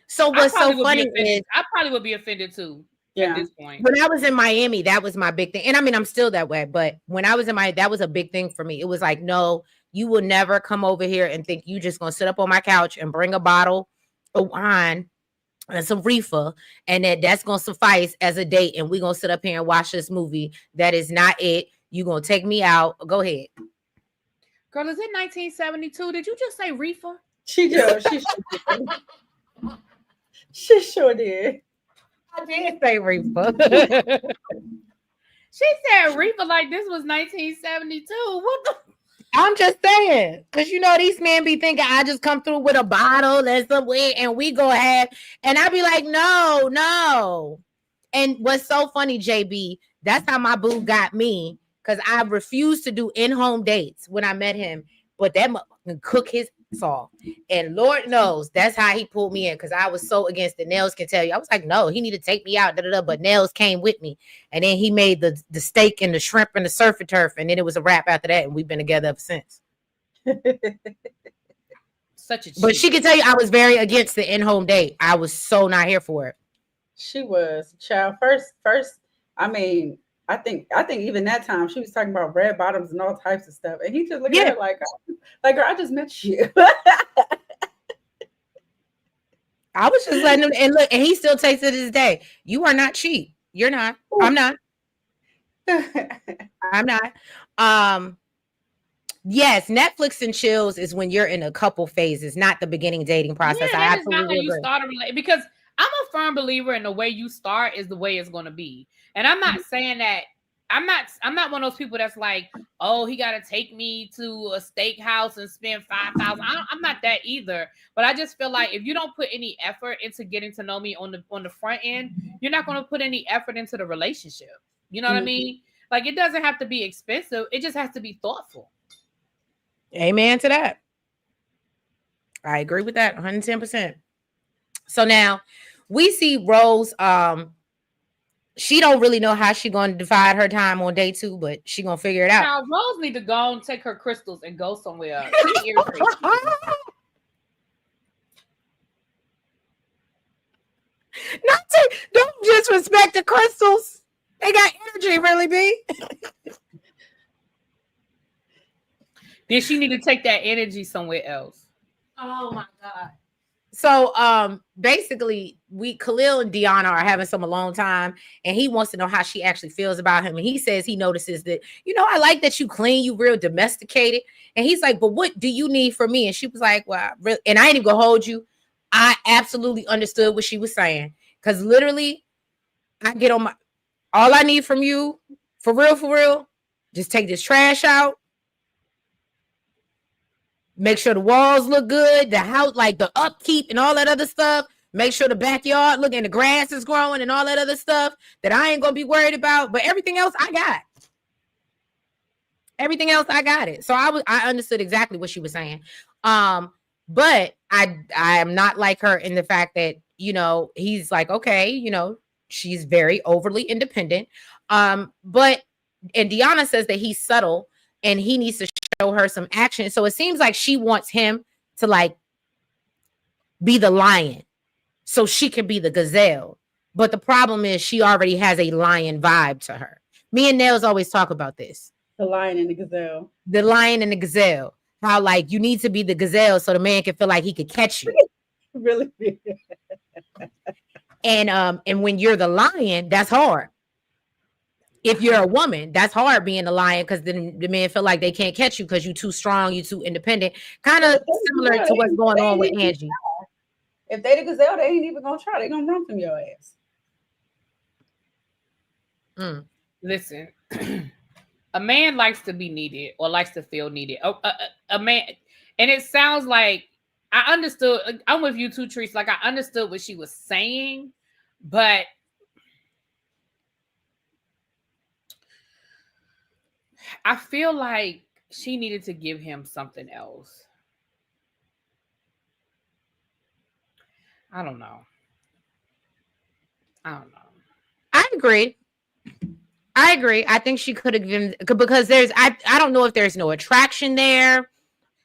So what's so funny is I probably would be offended too. Yeah. At this point. When I was in Miami, that was my big thing. And I mean, I'm still that way. But when I was in Miami, that was a big thing for me. It was like, no, you will never come over here and think you just gonna sit up on my couch and bring a bottle of wine and some reefer, and that's gonna suffice as a date, and we're gonna sit up here and watch this movie. That is not it. You gonna take me out. Go ahead. Girl, is it 1972? Did you just say reefer? She did. She sure did. I did say reefer. She said reefer like this was 1972. What the? I'm just saying, because these men be thinking I just come through with a bottle and somewhere and we go ahead. And I be like, no. And what's so funny, JB, that's how my boo got me, because I refused to do in-home dates when I met him. But that motherfucker cook his ass off. And Lord knows that's how he pulled me in, because I was so against it. Nails can tell you. I was like, no, he need to take me out. But Nails came with me. And then he made the steak and the shrimp and the surf and turf. And then it was a wrap after that. And we've been together ever since. Such a cheat. But she can tell you I was very against the in-home date. I was so not here for it. She was. Child, first, I mean, I think even that time she was talking about red bottoms and all types of stuff, and he just looked at her like, girl, I just met you. I was just letting him, and look, and he still takes it to this day. You are not cheap. You're not. I'm not. I'm not. Yes, Netflix and chills is when you're in a couple phases, not the beginning dating process. Yeah, I that is not how you start a relationship, because I'm a firm believer in the way you start is the way it's going to be. And I'm not saying that I'm not one of those people that's like, oh, he got to take me to a steakhouse and spend $5,000. I'm not that either. But I just feel like if you don't put any effort into getting to know me on the front end, you're not going to put any effort into the relationship. You know what I mean? Like, it doesn't have to be expensive. It just has to be thoughtful. Amen to that. I agree with that 110%. So now we see Rose. She don't really know how she going to divide her time on day 2, but she gonna figure it out. Now Rose need to go and take her crystals and go somewhere. Don't disrespect the crystals. They got energy, really, B. Then she need to take that energy somewhere else. Oh my God. So basically Khalil and Deanna are having some alone time, and he wants to know how she actually feels about him. And he says he notices that, I like that you clean, you real domesticated. And he's like, but what do you need from me? And she was like, well, really, and I ain't even gonna hold you. I absolutely understood what she was saying. Because literally, I get on all I need from you, for real, just take this trash out. Make sure the walls look good, the house, like the upkeep and all that other stuff. make sure the backyard look and the grass is growing and all that other stuff that I ain't gonna be worried about. But everything else I got. Everything else I got it. So I understood exactly what she was saying. But I am not like her in the fact that, you know, he's like, okay, you know, she's very overly independent. But and Deanna says that he's subtle and he needs to show her some action. So it seems like she wants him to like be the lion so she can be the gazelle. But the problem is she already has a lion vibe to her. Me and Nels always talk about this. The lion and the gazelle. The lion and the gazelle. How like you need to be the gazelle so the man can feel like he could catch you. Really? And when you're the lion, that's hard. If you're a woman, that's hard being a lion because then the men feel like they can't catch you because you're too strong, you're too independent. Kind of similar to what's going on with Angie. If they the gazelle, they ain't even gonna try. They gonna run from your ass. Listen, a man likes to be needed or likes to feel needed. A man, and it sounds like I understood. I'm with you too, Treese. Like I understood what she was saying, but I feel like she needed to give him something else. I don't know. I agree. I think she could have given because there's I don't know if there's no attraction there.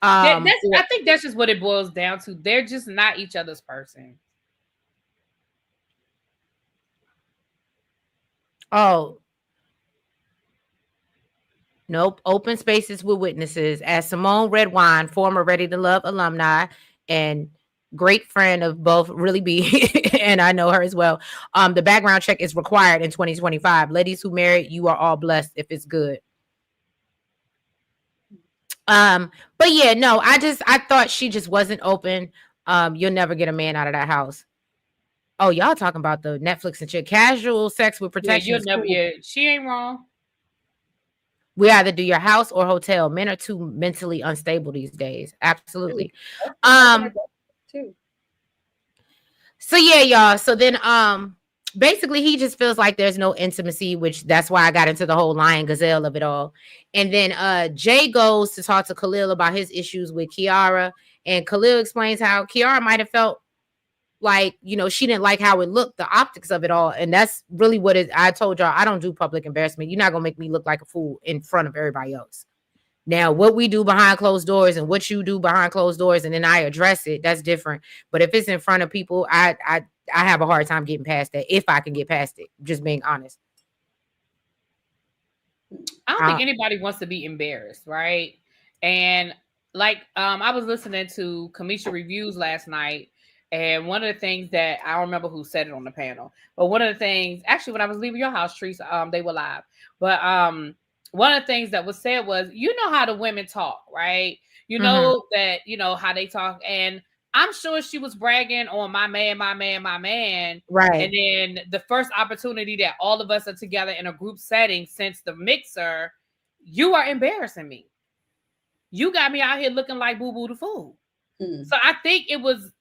I think that's just what it boils down to. They're just not each other's person. Oh. Nope. Open spaces with witnesses. As Simone Redwine, former Ready to Love alumni and great friend of both Really Be, and I know her as well. The background check is required in 2025. Ladies who married, you are all blessed if it's good. But yeah, no, I thought she just wasn't open. You'll never get a man out of that house. Oh, y'all talking about the Netflix and shit. Casual sex with protection. Yeah, she ain't wrong. We either do your house or hotel. Men are too mentally unstable these days. Absolutely. So yeah, y'all. So then basically he just feels like there's no intimacy, which that's why I got into the whole lion gazelle of it all. And then Jay goes to talk to Khalil about his issues with Kiara. And Khalil explains how Kiara might have felt like, you know, she didn't like how it looked, the optics of it all. And that's really what it, I told y'all, I don't do public embarrassment. You're not going to make me look like a fool in front of everybody else. Now, what we do behind closed doors and what you do behind closed doors, and then I address it, that's different. But if it's in front of people, I have a hard time getting past that, if I can get past it, just being honest. I don't think anybody wants to be embarrassed, right? And like, I was listening to Kamisha Reviews last night, and one of the things that I don't remember who said it on the panel, but one of the things, actually, when I was leaving your house, Trees, they were live. But one of the things that was said was, you know how the women talk, right? You know that, you know how they talk, and I'm sure she was bragging on my man. Right. And then the first opportunity that all of us are together in a group setting since the mixer, you are embarrassing me. You got me out here looking like Boo Boo the Fool. So I think it was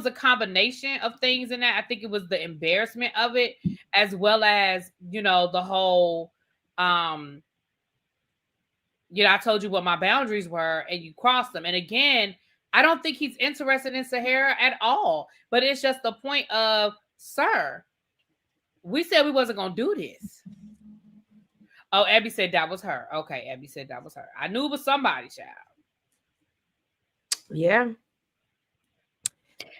a combination of things in that. I think it was the embarrassment of it, as well as, you know, the whole, you know, I told you what my boundaries were and you crossed them. And again, I don't think he's interested in Sahara at all, but it's just the point of, sir, we said we wasn't going to do this. Oh, Abby said that was her. Okay, Abby said that was her. I knew it was somebody, child. Yeah.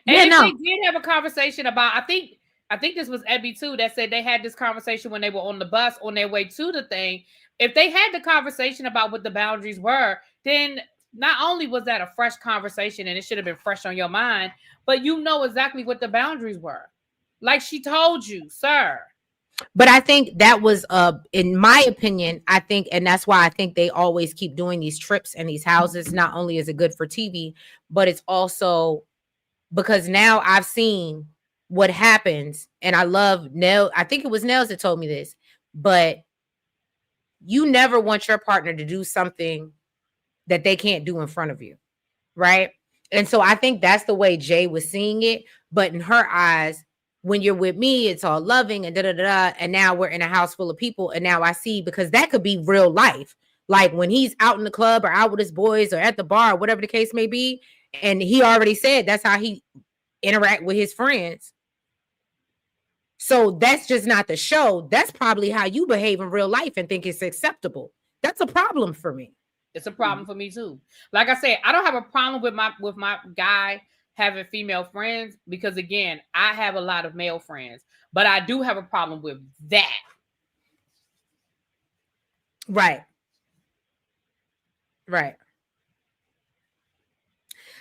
And they did have a conversation about, I think this was Abby too, that said they had this conversation when they were on the bus on their way to the thing. If they had the conversation about what the boundaries were, then not only was that a fresh conversation and it should have been fresh on your mind, but you know exactly what the boundaries were. Like she told you, sir. But I think that was, in my opinion, I think, and that's why I think they always keep doing these trips and these houses. Not only is it good for TV, but it's also because now I've seen what happens, and I love Nell. I think it was Nels that told me this, but you never want your partner to do something that they can't do in front of you, right? And so I think that's the way Jay was seeing it. But in her eyes, when you're with me, it's all loving and da-da-da-da. And now we're in a house full of people. And now I see, because that could be real life. Like when he's out in the club or out with his boys or at the bar, whatever the case may be. And he already said that's how he interact with his friends. So that's just not the show. That's probably how you behave in real life and think it's acceptable. That's a problem for me. It's a problem for me too. Like I said, I don't have a problem with my guy having female friends, because again, I have a lot of male friends, but I do have a problem with that. Right.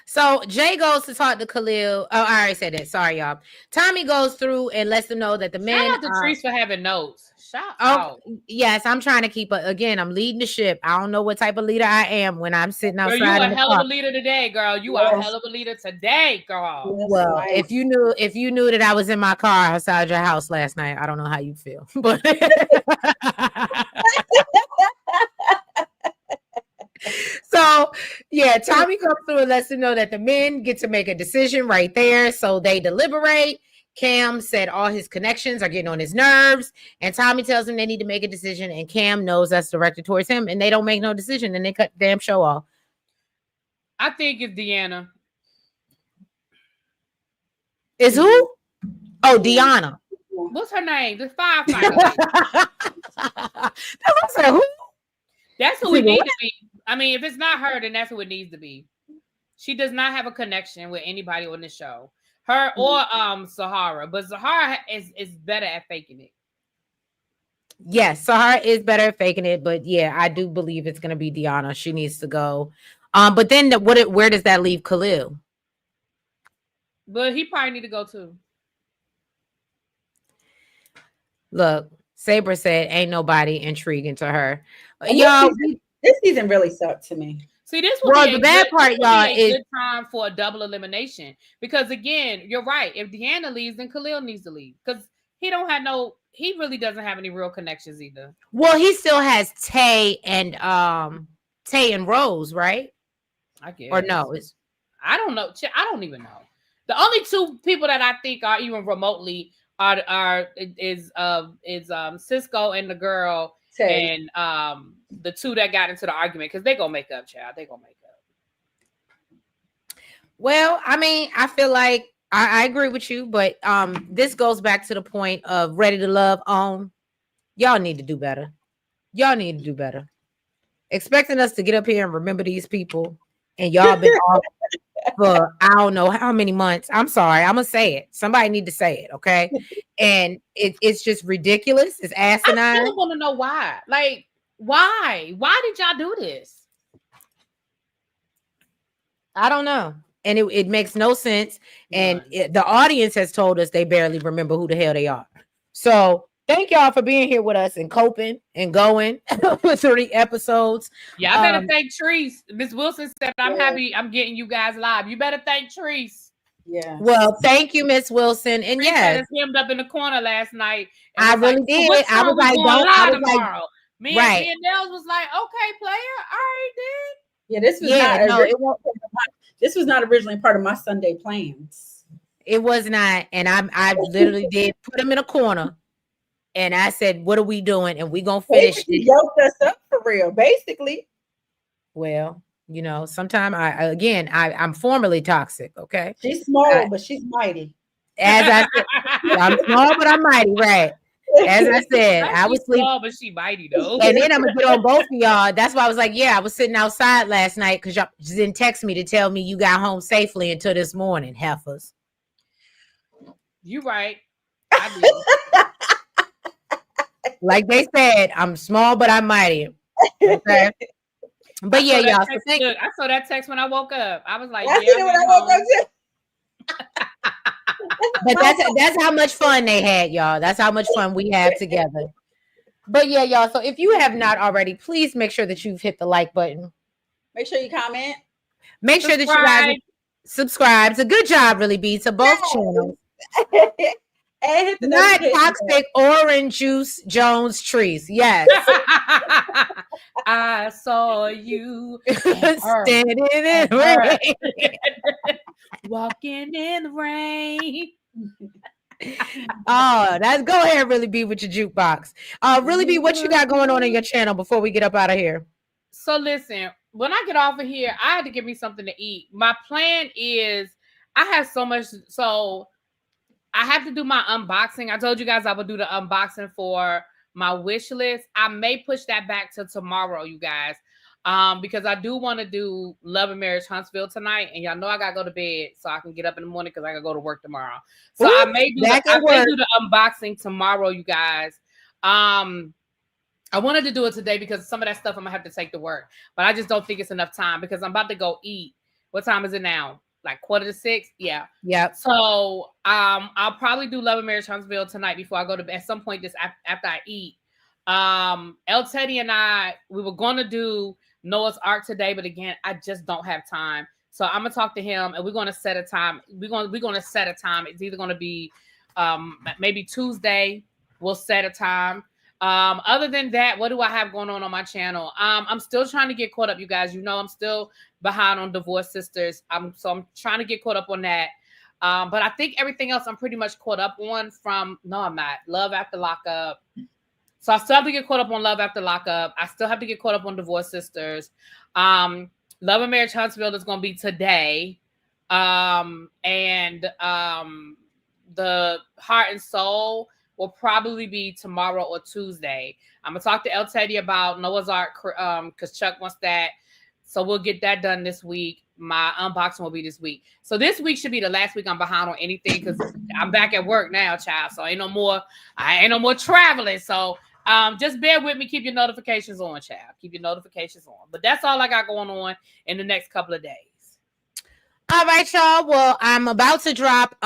So Jay goes to talk to Khalil. Oh, I already said that. Sorry, y'all. Tommy goes through and lets them know that the men. Shout out to Trees for having notes. Shout out. Yes, I'm trying to keep again. I'm leading the ship. I don't know what type of leader I am when I'm sitting outside. Girl, you a hell of a leader today, girl. You are a hell of a leader today, girl. Well, nice. if you knew that I was in my car outside your house last night, I don't know how you feel, but. So yeah, Tommy comes through and lets them know that the men get to make a decision right there. So they deliberate. Cam said all his connections are getting on his nerves, and Tommy tells them they need to make a decision, and Cam knows that's directed towards him, and they don't make no decision, and they cut the damn show off. I think it's Deanna. Is who? Oh, Deanna. What's her name? The firefighter. Who? That's who it needs to be. I mean, if it's not her, then that's who it needs to be. She does not have a connection with anybody on the show. Her or Sahara. But Sahara is better at faking it. Yes, Sahara is better at faking it. But yeah, I do believe it's going to be Deanna. She needs to go. But then where does that leave Khalil? But he probably need to go too. Look, Sabre said ain't nobody intriguing to her. Y'all, this season really sucked to me. See, this would be the bad part, y'all, is good time for a double elimination. Because again, you're right. If Deanna leaves, then Khalil needs to leave. Because he really doesn't have any real connections either. Well, he still has Taye and Rose, right? I guess. Or no, I don't know. I don't even know. The only two people that I think are even remotely is Cisco and the girl. Taye. And the two that got into the argument, because they gonna make up, child. They gonna make up. Well, I mean, I feel like I agree with you, but this goes back to the point of Ready to Love on. Y'all need to do better. Expecting us to get up here and remember these people, and y'all been off for I don't know how many months. I'm sorry, I'm gonna say it. Somebody need to say it, okay? And it's just ridiculous. It's asinine. I still want to know why. Like, why? Why did y'all do this? I don't know. And it makes no sense. And the audience has told us they barely remember who the hell they are. So thank y'all for being here with us and coping and going for 30 episodes. Yeah, I better thank Trees. Miss Wilson said, I'm happy I'm getting you guys live. You better thank Trees. Yeah. Well, thank you, Miss Wilson. And yeah, hemmed up in the corner last night. I really did. I was like, tomorrow. Me and Nels was like, okay, player, all right, then. Yeah, this was not originally part of my Sunday plans. It was not, and I literally did put him in a corner, and I said, "What are we doing?" And we gonna finish. He yoked us up for real, basically. Well, sometimes I'm formerly toxic. Okay, she's small, but she's mighty. As I said, I'm small, but I'm mighty, right? As I said, I was small, but she mighty though. And then I'm gonna get on both of y'all. That's why I was like, yeah, I was sitting outside last night because y'all didn't text me to tell me you got home safely until this morning, heifers. You right. I did. Like they said, I'm small, but I'm mighty. Okay. But yeah, y'all. I saw that text when I woke up. I was like, I see when I woke up too. But that's how much fun they had, y'all. That's how much fun we have together. But yeah, y'all. So if you have not already, please make sure that you've hit the like button. Make sure you comment. Make sure that you guys subscribe. It's a good job, really, B, to both channels. And hit the not toxic orange juice Jones Trees. Yes. I saw you standing in rain. Walking in the rain. Oh, that's go ahead, really be with your jukebox. Really be what you got going on in your channel before we get up out of here. So listen, when I get off of here, I had to give me something to eat. My plan is I have so much, so I have to do my unboxing. I told you guys I would do the unboxing for my wish list. I may push that back to tomorrow, you guys. Because I do want to do Love and Marriage Huntsville tonight, and y'all know I gotta go to bed so I can get up in the morning because I gotta go to work tomorrow. So Ooh, I may do the unboxing tomorrow, you guys. I wanted to do it today because some of that stuff I'm gonna have to take to work, but I just don't think it's enough time because I'm about to go eat. What time is it now? Like 5:45? Yeah. Yep. So I'll probably do Love and Marriage Huntsville tonight before I go to bed. At some point this after I eat. El Teddy and I, we were gonna do Noah's Ark today, but again, I just don't have time. So I'm gonna talk to him and we're gonna set a time. We're gonna set a time. It's either gonna be maybe Tuesday. We'll set a time. Other than that, what do I have going on my channel? I'm still trying to get caught up, you guys. You know, I'm still behind on Divorced Sisters. I'm trying to get caught up on that. But I think everything else I'm pretty much caught up on from, no, I'm not. Love After Lockup. So I still have to get caught up on Love After Lockup. I still have to get caught up on Divorced Sisters. Love and Marriage Huntsville is going to be today. The Heart and Soul will probably be tomorrow or Tuesday. I'm gonna talk to El Teddy about Noah's Ark because Chuck wants that. So we'll get that done this week. My unboxing will be this week. So this week should be the last week I'm behind on anything because I'm back at work now, child. So I ain't no more traveling. So just bear with me. Keep your notifications on, child. Keep your notifications on. But that's all I got going on in the next couple of days. All right, y'all. Well, I'm about to drop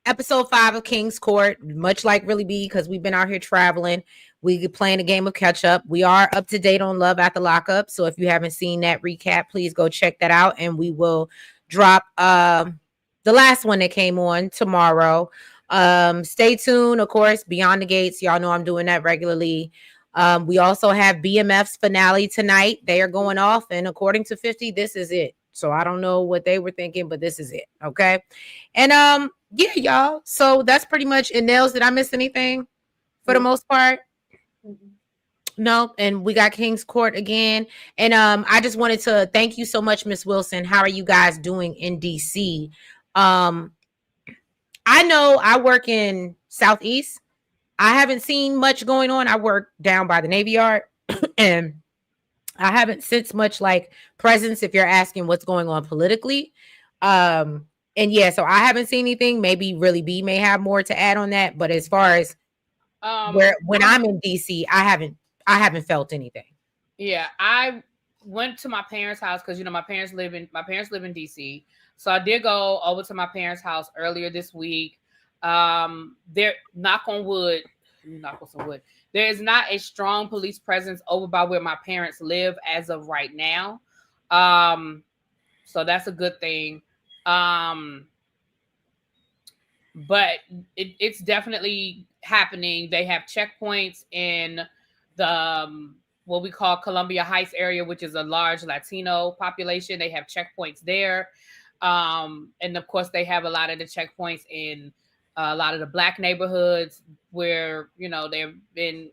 episode 5 of King's Court, much like Really Be, because we've been out here traveling. We playing a game of catch up. We are up to date on Love After Lockup. So if you haven't seen that recap, please go check that out. And we will drop the last one that came on tomorrow. Stay tuned, of course, Beyond the Gates. Y'all know I'm doing that regularly. We also have BMF's finale tonight. They are going off. And according to 50, this is it. So I don't know what they were thinking, but this is it. Okay. And yeah, y'all. So that's pretty much it. Nails, did I miss anything for the most part? No. And we got King's Court again. And I just wanted to thank you so much, Miss Wilson. How are you guys doing in DC? I know I work in Southeast. I haven't seen much going on. I work down by the Navy Yard and I haven't sensed much like presence if you're asking what's going on politically. And yeah, so I haven't seen anything. Maybe Really B may have more to add on that. But as far as when I'm in DC, I haven't felt anything. Yeah, I went to my parents' house because my parents live in DC. So I did go over to my parents' house earlier this week. There, knock on some wood. There is not a strong police presence over by where my parents live as of right now. So that's a good thing. But it's definitely happening. They have checkpoints in the what we call Columbia Heights area, which is a large Latino population. They have checkpoints there. And of course, they have a lot of the checkpoints in a lot of the Black neighborhoods where, they've been,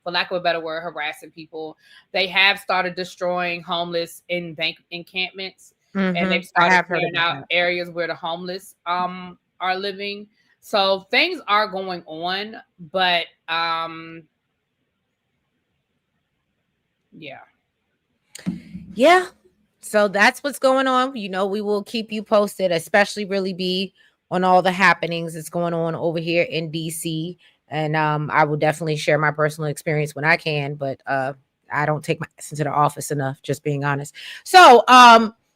for lack of a better word, harassing people. They have started destroying homeless in bank encampments. Mm-hmm. And they've started clearing out areas where the homeless are living. So things are going on, but yeah. So that's what's going on. We will keep you posted, especially Really Be on all the happenings that's going on over here in DC. And I will definitely share my personal experience when I can, but I don't take my ass into the office enough, just being honest. So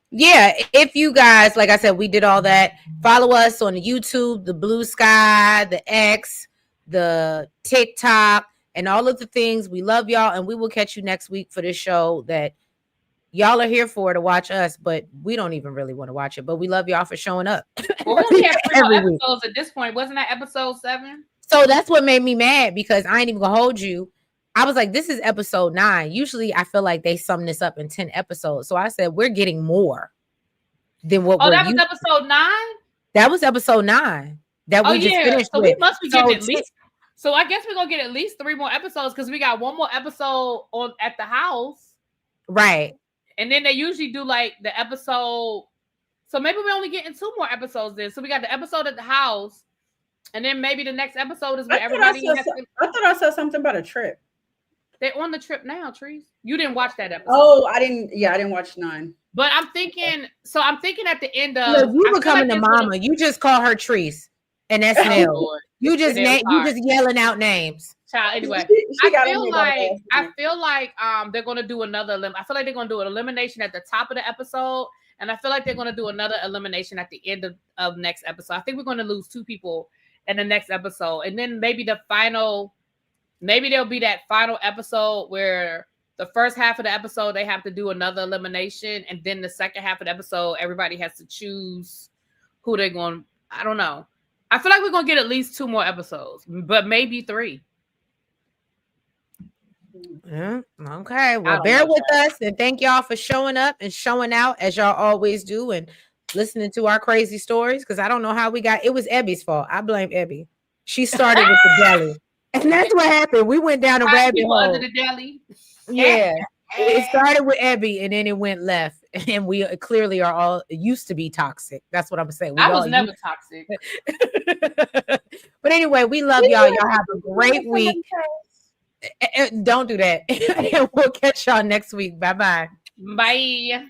yeah, if you guys, like I said, we did all that. Follow us on the YouTube, the Blue Sky, the X, the TikTok, and all of the things. We love y'all, and we will catch you next week for this show that y'all are here for to watch us, but we don't even really want to watch it. But we love y'all for showing up. Well, we have 3 episodes at this point. Wasn't that episode 7? So that's what made me mad because I ain't even gonna hold you. I was like, this is episode 9. Usually I feel like they sum this up in 10 episodes. So I said, we're getting more. than what Oh, we're that was used. episode 9. That was episode 9 that Oh we just yeah, finished so with. we must be So getting at least. So I guess we're gonna get at least 3 more episodes because we got 1 more episode on at the house, right. and then they usually do like the episode. So maybe we're only getting 2 more episodes then. So we got the episode at the house, and then maybe the next episode is where everybody has to. I thought I saw something about a trip. They're on the trip now, Trees. You didn't watch that episode. Oh, I didn't. Yeah, I didn't watch 9. But I'm thinking. So I'm thinking at the end of. Look, you I feel becoming like the mama. You just call her Trees, and that's Oh, Nell. Lord. You just It is you hard. just yelling out names. Child, anyway, She got I on me about that. feel like they're gonna do another I feel like they're gonna do an elimination at the top of the episode, and I feel like they're gonna do another elimination at the end of next episode. I think we're gonna lose 2 people in the next episode, and then maybe there'll be that final episode where the first half of the episode they have to do another elimination, and then the second half of the episode everybody has to choose who they're going. I don't know. I feel like we're gonna get at least 2 more episodes, but maybe 3. Yeah. Okay. Well, bear with us, and thank y'all for showing up and showing out as y'all always do, and listening to our crazy stories. Because I don't know how we got. It was Ebby's fault. I blame Ebby. She started with the deli, and that's what happened. We went down a rabbit hole under the deli. Yeah. It started with Ebby, and then it went left, and we clearly are all used to be toxic. That's what I'm saying. I was never toxic. But anyway, we love y'all. Y'all have a great week. Don't do that. And we'll catch y'all next week. Bye-bye. Bye.